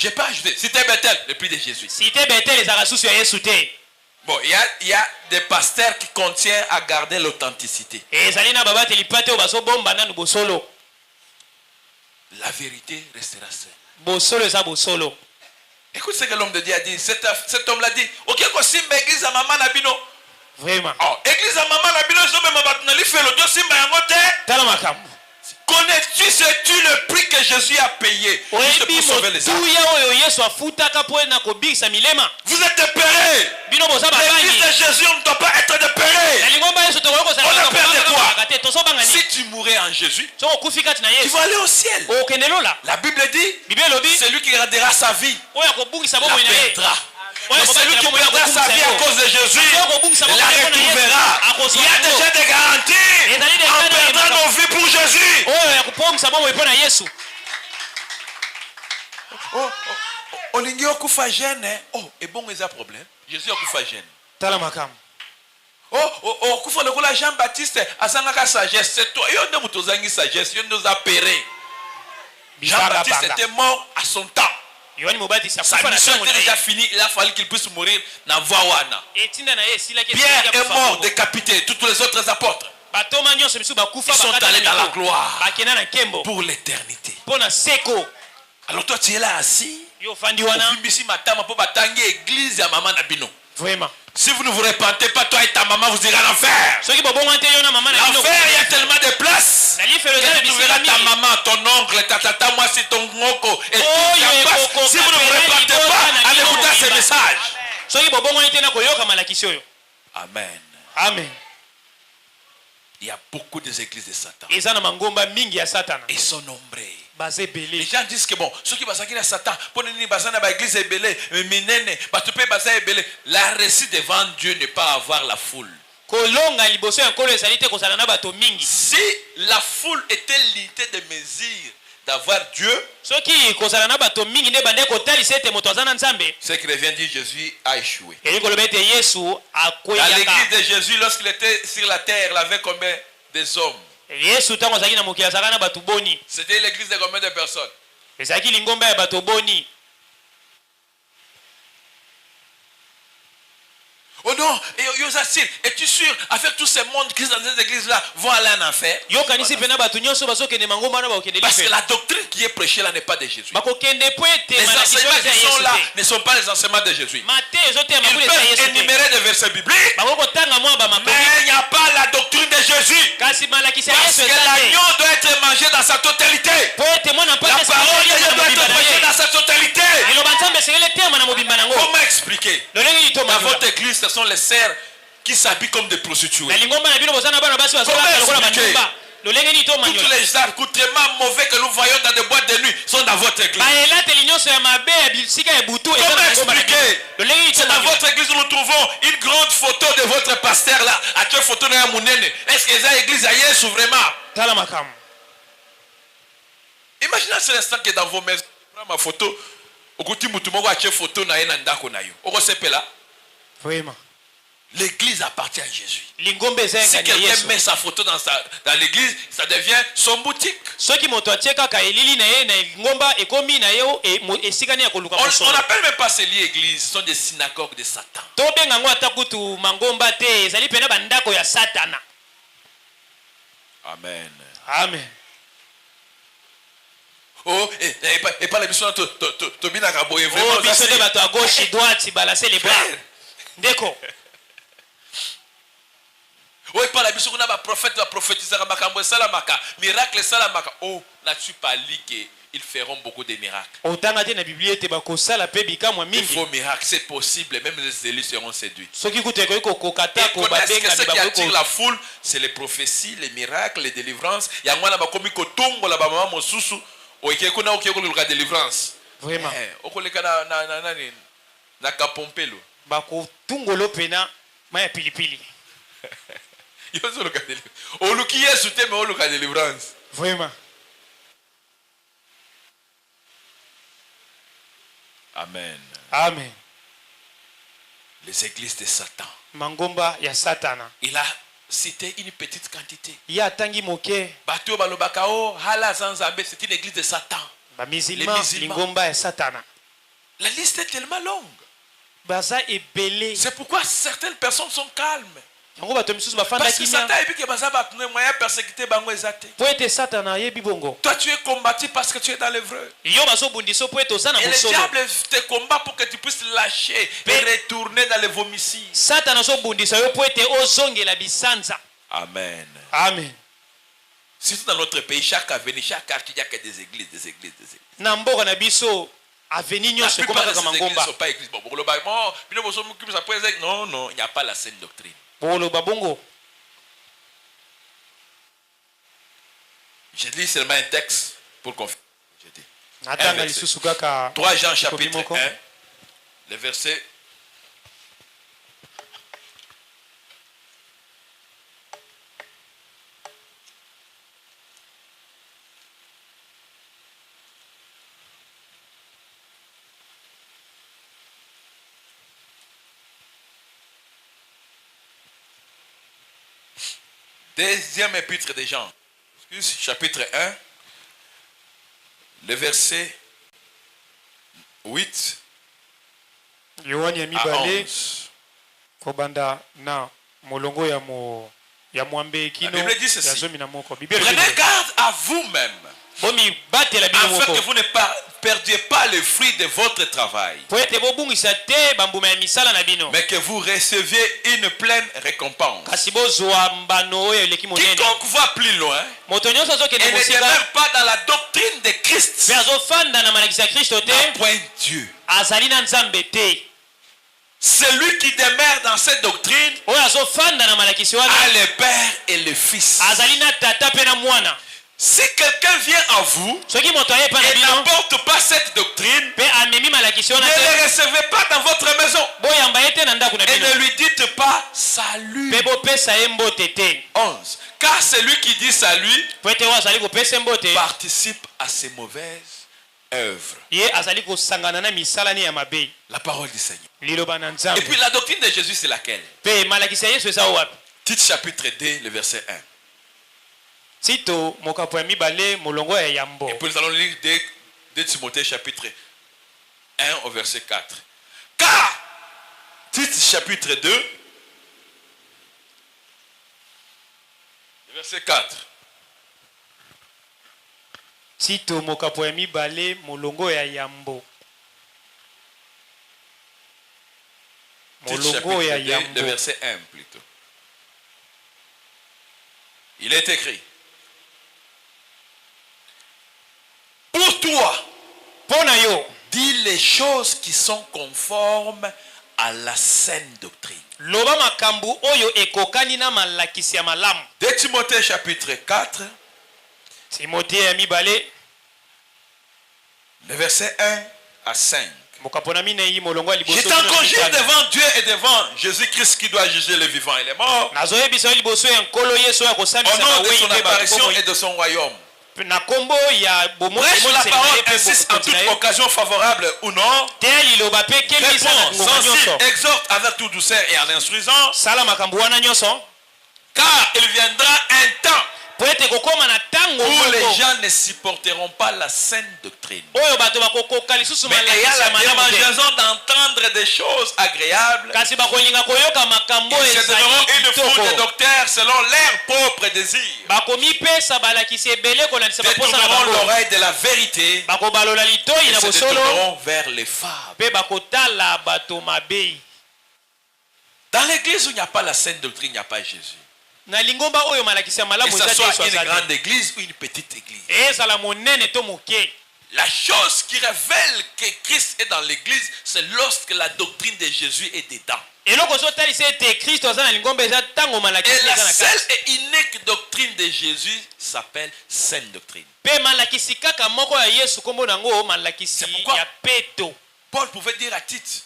n'ai pas ajouté. Cité Bethel n'est plus de Jésus. Bon, il y a des pasteurs qui contiennent à garder l'authenticité. La vérité restera seule. Écoute ce que l'homme de Dieu a dit. Cet homme-là dit, ok, si l'église à maman Nabino. Vraiment. Église à maman Nabino, je me m'abattre fait le dossier, mais en connais-tu, sais-tu le prix que Jésus a payé pour sauver les âmes? Vous êtes dépérés. L'église de Jésus, on ne doit pas être dépérés. On a peur de quoi? Si tu mourais en Jésus, tu vas aller au ciel. La Bible dit, celui qui gardera sa vie la perdra. Mais celui qui perdra sa vie à cause de Jésus la retrouvera. Il y a déjà des garanties en perdant nos vies pour Jésus. Olingi okufa jeune. Oh, et bon, il y a un problème. Jésus okufa jeune. Okufa le kola Jean-Baptiste asangaka sagesse. C'est toi. Il y a une mutozangi sagesse. Il y a nous a péré. Jean-Baptiste était mort à son temps. Sa mission était déjà finie. Il a fallu qu'il puisse mourir dans Vawana. Pierre est mort décapité. Tous les autres apôtres, ils sont allés dans la gloire pour l'éternité. Alors toi tu es là assis. Vraiment. Si vous ne vous repentez pas, toi et ta maman, vous irez à l'enfer. L'enfer, il y a tellement de places. Tu verras ta maman, ton oncle, ta tata, moi c'est ton oncle. Et tout si vous ne vous repentez pas, allez écouter ce message. Amen. Amen. Il y a beaucoup d'églises de Satan. Ils sont nombreux. Les gens disent que bon, ceux qui basent Satan, pour les basans dans l'église est belé, minene, batupé bassin est belé. La récite devant Dieu n'est pas avoir la foule. Si la foule était limitée de mesures d'avoir Dieu, ce qui revient dire Jésus a échoué. À l'église de Jésus, lorsqu'il était sur la terre, il avait combien des hommes? C'était l'église de combien de personnes? Oh non, es-tu sûr, avec tous ces mondes qui sont dans ces églises-là, vont aller en enfer? Parce que la doctrine qui est prêchée là n'est pas de Jésus. Les enseignements qui sont là ne sont pas les enseignements de Jésus. Ils peuvent énumérer des versets bibliques, mais il n'y a pas la doctrine de Jésus. Parce que l'agneau doit être mangé dans sa totalité. La parole de Dieu doit être prêchée dans sa totalité. Comment expliquer? Dans votre église, ce sont les sœurs qui s'habillent comme des prostituées. Comment expliquer? Toutes les accoutrements mauvais que nous voyons dans des boîtes de nuit sont dans votre église. Comment expliquer? C'est dans votre église où nous trouvons une grande photo de votre pasteur là. À quelle photo de Mounene? Est-ce que c'est l'église ailleurs ou vraiment? Imaginez ce instant que dans vos maisons, prends ma photo. Vraiment. L'église appartient à Jésus. Si quelqu'un met sa photo dans l'église, ça devient son boutique. On n'appelle même pas ces lieux églises, ce sont des synagogues de Satan. Amen. Amen. Oh, et pas la mission to bina kaboye Oh, vraiment. biso de bato à gauche et droite, balancer les bras. Ndeko. Oh, et pas la mission qu'on a prophète va prophétiser makambo salamaka, miracle salamaka. Oh, là-dessus pas li que ils feront beaucoup de miracles. Autant na Bible te bakosala pe bikamwa Il mingi. faut miracle, c'est possible, même les élus seront séduits. Soki kute ko kokata Et ko connaissent que babenga ce qui attire la foule, c'est les prophéties, les miracles, les délivrances. Il y a moi bakomi ko tongo la mama mosusu, o ikeko na okeko le délivrance. Vraiment. O koleka na kapompelo. Bako tungolo pena maya pilipili. Yozo le délivrance. O luki Yesu te me o le délivrance. Vraiment. Amen. Amen. Les églises de Satan. Mangomba ya Satana. Il a cité une petite quantité. Ya tangi moke. Batio balobakao hala zanzambe, c'est une église de Satan. Ba musulman lingomba ya Satana. La liste est tellement longue. Baza ebele. C'est pourquoi certaines personnes sont calmes. Yango bato misusu bafanda Parce que Satan kimia. est que baza battu moyen persécuté bango ezate. Po ete Satana yebi bongo. Toi tu es combattu parce que tu es dans l'œuvre. Yo baso bundiso po ete ozana Et le bosolo. diable te combat pour que tu puisses lâcher et retourner dans les vomicide. Satana so bundisa yo po ete ozongela bisanza. Amen. Amen. Surtout dans notre pays, chaque avenue, chaque quartier, il y a que des églises. Na mboka na biso aveni La nyonso plupart ekoma de kaka ces églises ne mangomba. sont pas églises. Bon, globalement, non, il n'y a pas la saine doctrine. Boloba bongo. Je lis seulement un texte pour confirmer. Je dis. Natanga lisusu kaka. 3 Jean chapitre Moko. 1, le verset. Deuxième épître de Jean, chapitre 1, le verset 8 Yohani ya à mibale 11. kobanda na molongo ya mwambe kino La Bible dit ceci. ya zomi na moko. Bible Prenez garde à vous-même, bomi batela bino afin que moko. vous ne perdiez pas le fruit de votre travail, Po ete bobungisa te bambuma ya misala na bino. mais que vous receviez une pleine récompense. Kasi bozwa mbano oyo eleki monene. Quiconque va plus loin Moto nyonso et azokende ne mosika demeure pas dans la doctrine de Christ, mpe azofanda na malakisi ya Kristo n'a te point Dieu. azali na Nzambe te. Celui qui demeure dans cette doctrine Oyo azofanda na malakisi wana a le Père et le Fils. azali na tata mpe na mwana. Si quelqu'un vient à vous Soki moto aye epai na et bino n'apporte pas cette doctrine, mpe amemi malakisi ne wana te le recevez pas dans votre maison boyamba ye te na ndako na et bino ne lui dites pas salut. mpe bopesa ye mbote te. 11. Car celui qui dit salut Po ete oyo azali kopesa mbote participe à ses mauvaises œuvres. ye azali kosangana na misalani ya mabe. La parole du Seigneur. Liloba na Et Nzambe. puis la doctrine de Jésus, c'est laquelle? Mpe malakisi ya Yesu eza wapi? Tite chapitre 2, le verset 1. Tito mokapo ya mibale molongo ya yambo. Et puis nous allons lire 2 Timothée chapitre 1 au verset 4. Car, Tite chapitre 2, le verset 4. Tito mokapo ya mibale molongo ya yambo. Tite Molongo ya chapitre 2, le yambo. verset 1 plutôt. Il est écrit. Pour toi, Pona yo dis les choses qui sont conformes à la saine doctrine. loba makambu oyo ekokani na malakisi ya malamu. 2 Timothée chapitre 4, Timothée ya mibale le verset 1 à 5. mokapo na minei molongo ya liboso. Je t'en conjure devant Dieu et devant Jésus-Christ qui doit juger les vivants et les morts, nazoyebisa yo liboso ya nkolo Yesu ya au kosambisa nom de bawei son mpe bato apparition bomoi. et de son royaume. Na kombo ya bomoi Prêche la emoniseli na parole ye mpe insiste en bokonzi na toute ye. occasion favorable ou non. Te liloba mpe kembisa na Réponds, ngonga sensible, nyonso. exhorte avec toute douceur et en instruisant, Sala makambo wana nyonso. car il viendra un temps Où les gens ne supporteront pas la saine doctrine. mais Mais il y a la démangeaison d'entendre des choses agréables. Ils se deviendront une foule de docteurs selon leurs propres désirs. Détourneront l'oreille de la vérité et se détourneront vers les fables. Dans l'église où il n'y a pas la saine doctrine, il n'y a pas Jésus. Que ce soit une grande église ou une petite église. La chose qui révèle que Christ est dans l'église, c'est lorsque la doctrine de Jésus est dedans. Et la seule et unique doctrine de Jésus s'appelle saine doctrine. C'est pourquoi Paul pouvait dire à Tite,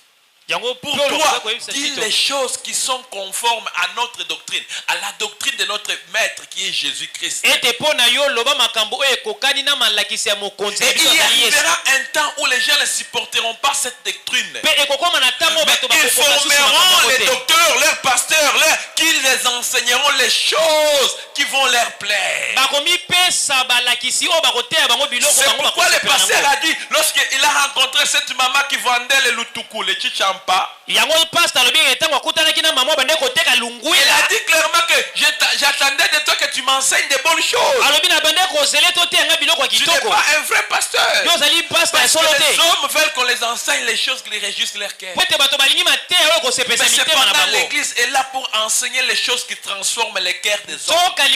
pour toi, dis les choses qui sont conformes à notre doctrine, à la doctrine de notre maître qui est Jésus-Christ. Et il arrivera un temps où les gens ne supporteront pas cette doctrine. Mais ils formeront les docteurs, leurs pasteurs, qui les enseigneront les choses qui vont leur plaire. C'est pourquoi le pasteur a dit, lorsqu'il a rencontré cette maman qui vendait les lutuku, les chicham, il a dit clairement que j'attendais de toi que tu m'enseignes des bonnes choses. Tu n'es pas un vrai pasteur. Parce que les hommes veulent qu'on les enseigne les choses qui les réjouissent leur cœur. Mais cependant l'église est là pour enseigner les choses qui transforment les cœurs des hommes. Pas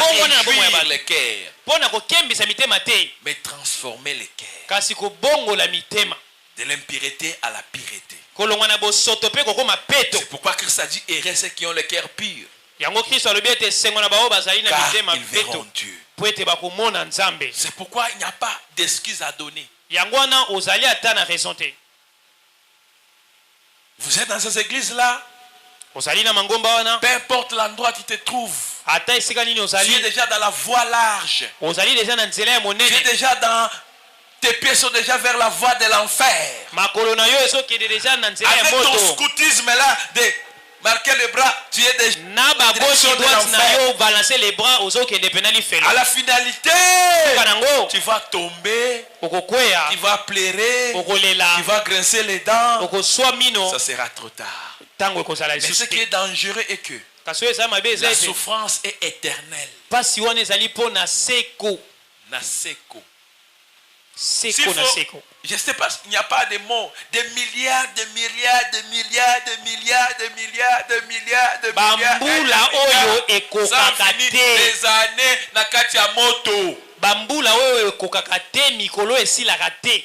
réjouir les cœurs, mais transformer les cœurs. De l'impureté à la pureté. C'est pourquoi Christ a dit, heureux ceux qui ont le cœur pur, car ils verront Dieu. C'est pourquoi il n'y a pas d'excuses à donner. Vous êtes dans ces églises-là, peu importe l'endroit où tu te trouves, tu es déjà dans la voie large, tu es déjà dans... Tes pieds sont déjà vers la voie de l'enfer. Avec ton scoutisme là, de marquer les bras, tu es déjà dans la direction de l'enfer. À la finalité, tu vas tomber, tu vas pleurer, tu vas grincer les dents. Ça sera trop tard. Mais ce qui est dangereux est que la souffrance est éternelle. Naseko. Je ne sais pas, il n'y a pas de mots. Des milliards, des milliards, des milliards, des milliards, des milliards, des milliards, des milliards. Ça finit des années na kati ya moto. Bambula oyo ekokakate mikolo esilaka te.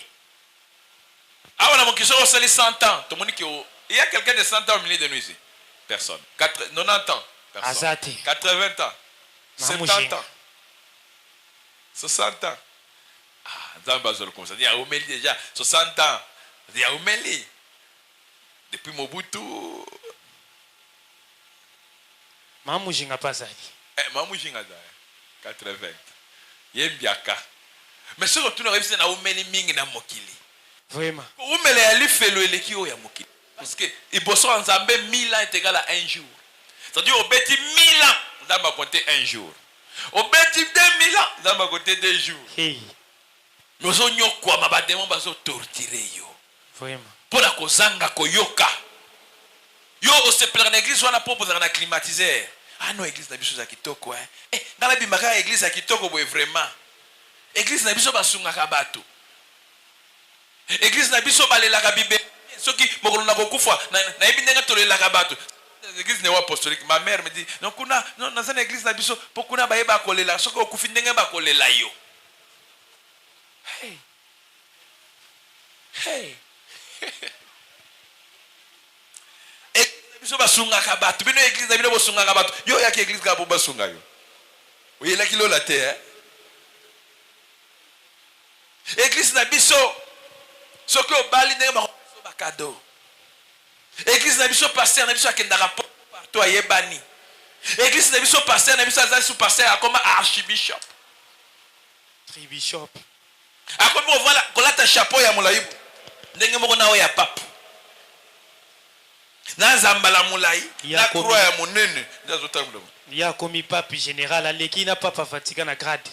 Ah, on a mon question au 100 ans. Il y a quelqu'un de 100 ans au milieu de nous ici? Personne. 90 ans? Personne. 80 ans? 70 ans? 60 ans? Il y a Omeli déjà 60 ans. Il y a Omeli. Depuis Mobutu. Mamujinga Pazali. Mamujinga 80. Yembiaka. Mais ce que tu n'as pas Omeli Ming na Mokili. Vraiment. Omeli a lui fait le Lekio ya Mokili. Parce que il bosse en Zambé 1000 ans est égal à un jour. C'est-à-dire au bêti 1000 ans, on va compter un jour. Au bêti 2000 ans, on va compter 2 jours. Hey. Nous avons quoi ma bademo bazo torturer yo. Vraiment. Pour la kozanga koyoka. Yo au se plaire na église wana pour na climatiser. Ah non église na biso za kitoko hein. Eh dans la bimaka église za kitoko boy vraiment. Église na biso basunga ka bato. Église na biso balelaka bibe. Soki mokolo na kokufa na ebindenga tolelaka bato. L'église n'est pas apostolique. Ma mère me dit non kuna non dans une église na biso pokuna ba yeba kolela soki okufi ndenga ba kolela yo. Hey. Hey. Église basunga kabatu. Bino église na bino basunga kabatu. Yo ya ki église ka bo basunga yo. Oui la kilo la terre. Hein? Église na biso soki obali ndenge ba cadeau. Église na biso pasteur na biso akenda rapport partout ayebani. Église na biso pasteur na biso azali sous pasteur comme archbishop. Tribishop. Akomi ovala kolata chapeau ya molayibu ndenge moko na o ya pape. na zambala mulai Ya na komi. croix ya monene ndazotambola. Ya komi pape général aleki na papa Vatican na grade.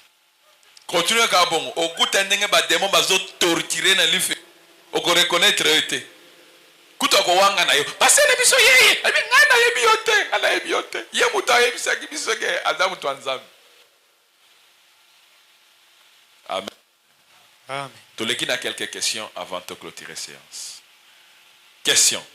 Continue ka bongo okuta ndenge ba démon bazo torturer na life oko reconnaître ete kuta ko wanga na yo pasene biso yeye abi ngana yebi yote ngana yebi yote ye muta yebi saki biso ke adamu twanzambe. Amen. Amen. Toleki na quelques questions avant de clôturer séance. Question.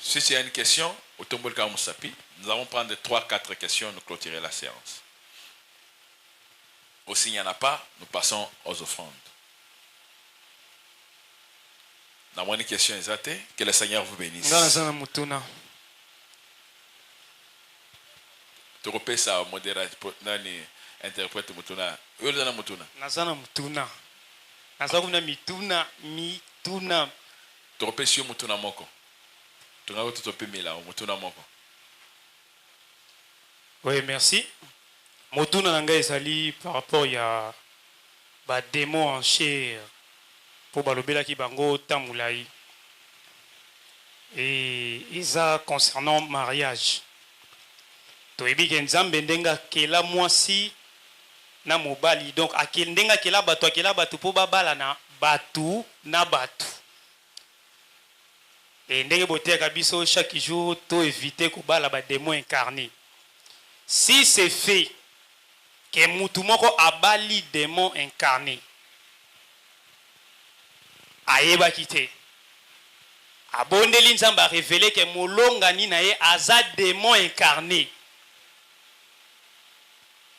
Si il y a une question, au tombol Kamusapi, nous allons prendre 3-4 questions et nous clôturer la séance. Ou s'il n'y en a pas, nous passons aux offrandes. Dans mon question exacte, que le Seigneur vous bénisse. Ngana mutuna. Tu repères ça, modérateur, interprète mutuna. Yolana mutuna. Nazana mutuna. Nazana kuna mituna. Tu repères sur mutuna moko. Tu n'as pas tout opé là, mutuna moko. Oui, merci. Mutuna nanga ezali par rapport ya ba démon en chair pour balobela ki bango tamulai. Et ça concernant mariage. Toyebi ke nzambe ndenga kela mwasi na mobali, donc akendenga kela batu po babala na batu na batu. Et ndenge botea biso chaque jour to éviter ko bala ba démon incarné. Si c'est fait que mutu moko abali démon incarné, ayeba kite abondeli nzamba révélé que molongani na ye aza démon incarné.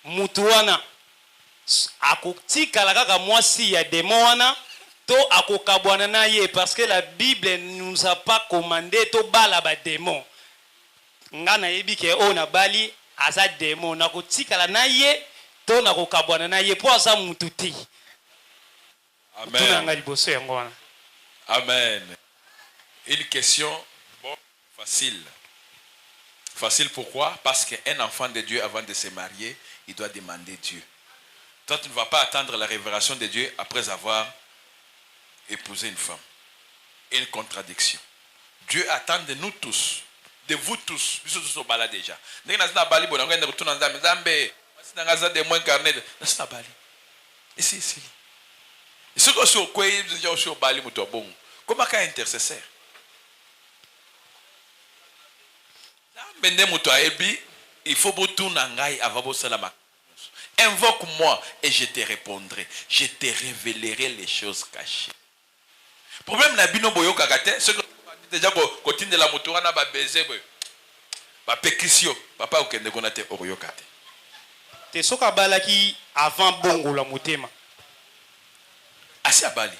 Mutu wana akotikala kaka mwasi ya démon wana to akokabwana na ye, parce que la Bible ne nous a pas commandé to bala ba démon. Ngana yebi ke o na bali aza démon nakotikala na ye to nakokabwana na ye po aza mutu te. Amen. Amen. Une question bon, facile. Facile pourquoi? Parce qu'un enfant de Dieu, avant de se marier, il doit demander Dieu. Toi, tu ne vas pas attendre la révélation de Dieu après avoir épousé une femme. Une contradiction. Dieu attend de nous tous, de vous tous. Nous sommes tous là déjà. Nous sommes bali, nous sommes des moins carnés. Nous sommes bali. Ici, ici. Et ce que sur quoi ils sont bali, comment qu'un intercesseur? Il faut invoque-moi et je te répondrai. Je te révélerai les choses cachées. Problème na bino boyo kakate, ce que déjà quand de la motora na ba baiser ba pekisio, papa okende kona te oyo kate. Te soka balaki avant bongo la motema. Asi abali.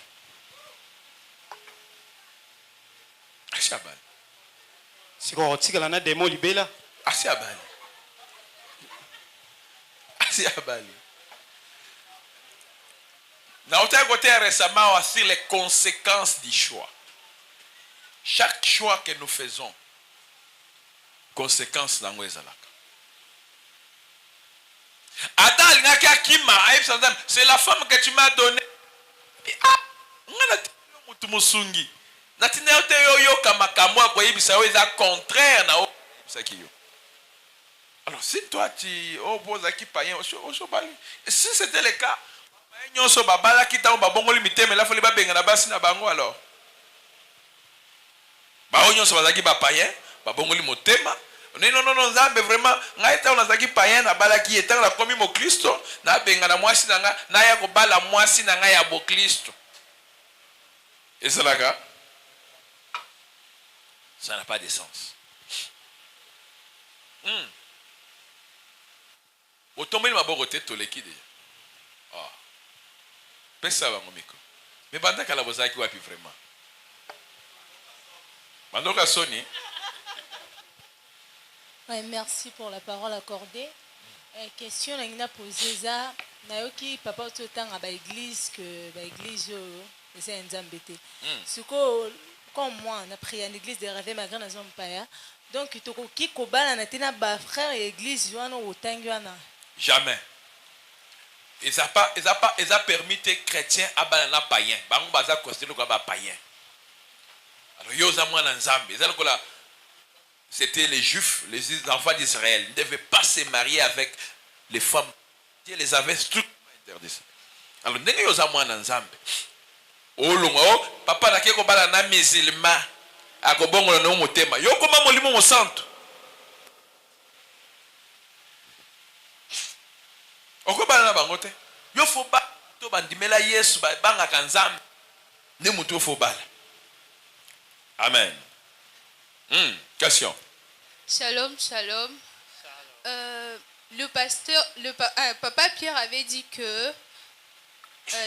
Asi abali. Siko tika na démon libela. Asi abali. Asi abali. Nous avons côté récemment aussi les conséquences du choix. Chaque choix que nous faisons, conséquences dans nos alaka. C'est la femme que tu m'as donnée. Alors si toi tu opposes à qui païen, si c'était le cas, alors non, vraiment, nzaki païen na balaki etant la komi mo Kristo na benga na mwasi nanga na ya ko bala mwasi nanga ya bo Kristo. Et c'est là que ça n'a pas de sens. Otombeli maboko te toleki déjà. Ah. Pesa bango miko. Mais banda kala bozaki wapi vraiment? Bandoka soni. Ouais, merci pour la parole accordée. Question na posée ça, nayoki papa totanga ba église que ba église c'est un zambete. Suko comme moi on a prié en église de rêver ma grande maison paya. Donc toko ki kobala na tena ba frère église wana otangi wana. Jamais. ils a permis tes chrétiens à banana païen. Bango baza considéré comme païen. Alors yoza mwana nzambe. C'était les juifs, les enfants d'Israël. Ils ne devaient pas se marier avec les femmes. Dieu les avait strictement interdits. Alors ndenge yoza mwana nzambe. Olungo papa na keko bala na musulman akobongola no motema. Yo koma molimo mo santo. Okobala na bango te. Yo fo ba to bandimela Yesu ba banga kanzambe. Ne mutu fo bala. Amen. Question. Shalom, shalom. Papa Pierre avait dit que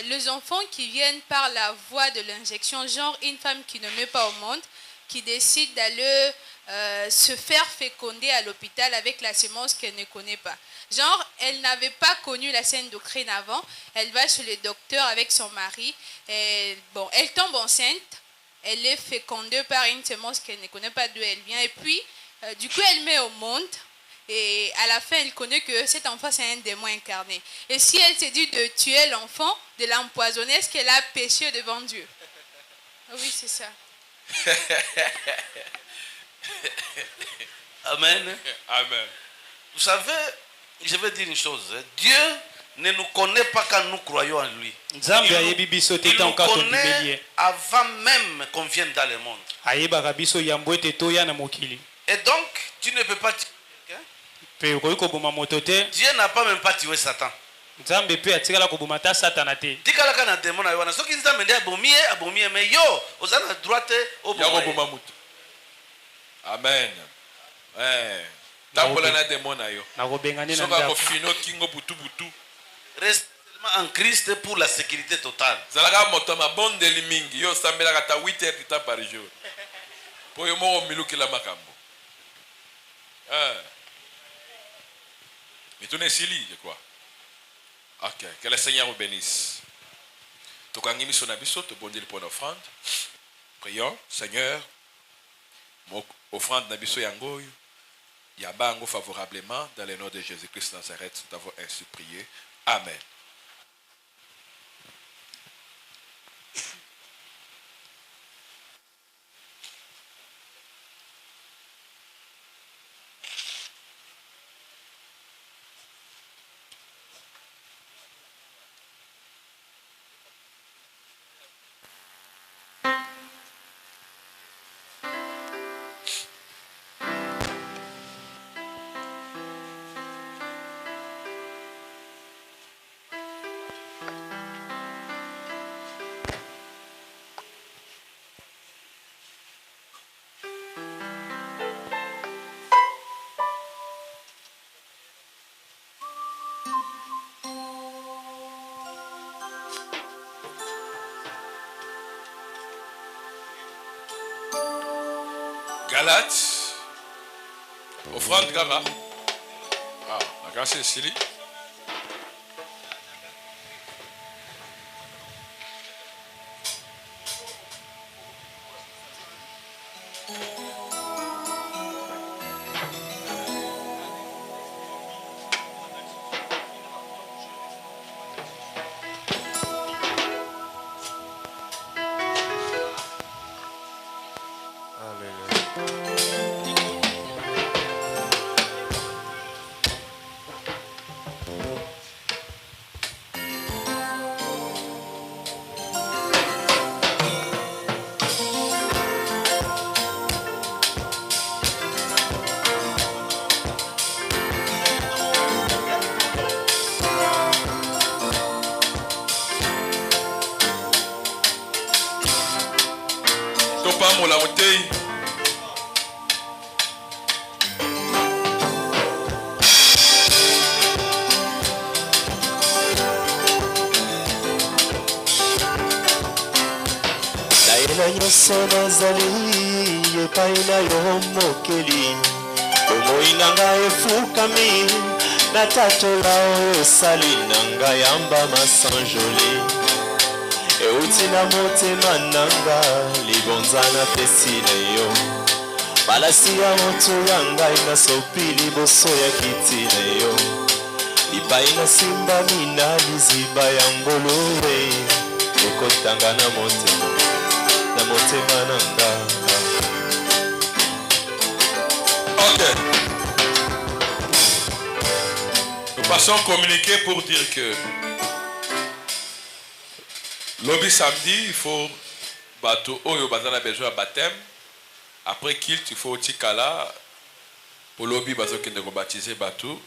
les enfants qui viennent par la voie de l'injection, genre une femme qui ne met pas au monde, qui décide d'aller se faire féconder à l'hôpital avec la semence qu'elle ne connaît pas. Genre, elle n'avait pas connu la saine doctrine avant, elle va chez le docteur avec son mari, et, bon, elle tombe enceinte, elle est fécondée par une semence qu'elle ne connaît pas d'où elle vient, et puis, du coup, elle met au monde, et à la fin, elle connaît que cet enfant, c'est un démon incarné. Et si elle se dit de tuer l'enfant, de l'empoisonner, est-ce qu'elle a péché devant Dieu? Oui, c'est ça. Amen. Amen. Vous savez, je vais dire une chose. Dieu ne nous connaît pas quand nous croyons en lui. Il nous connaît avant même qu'on vienne dans le monde. Et donc, tu ne peux pas tuer quelqu'un. Dieu n'a pas même pas tué Satan. Amen. Reste seulement en Christ pour la sécurité totale. Ok, que le Seigneur vous bénisse. Prions, Seigneur, mon offrande nabiso yangoyo, yabango favorablement dans le nom de Jésus-Christ Nazareth, nous t'avons ainsi prié. Amen. Galates, offrande Gama. Ah, la grâce est ici. La bouteille. Daina nyonso nazali epai na yo mokeli bomoi na ngai efukami natatola oyo osali na ngai yamba masanjoli euti na motema nanga libonza napesi na yo balasi ya moto ya ngai nasopi liboso ya kiti na yo lipai nasimbami na liziba ya ngolore ekotanga na motema na nga. Ok. Nous passons communiquer pour dire que lobby samedi, il faut bateau oyo bazana besoin de baptême. Après kilt, il faut aussi kala pour lobby bateau qui ne baptiser bateau.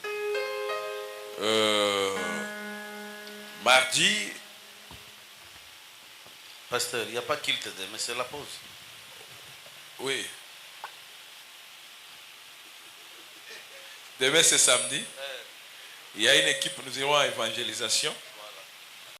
Mardi. Pasteur, il n'y a pas kilt demain, mais c'est la pause. Oui. Demain c'est samedi. Il y a une équipe, nous irons à évangélisation.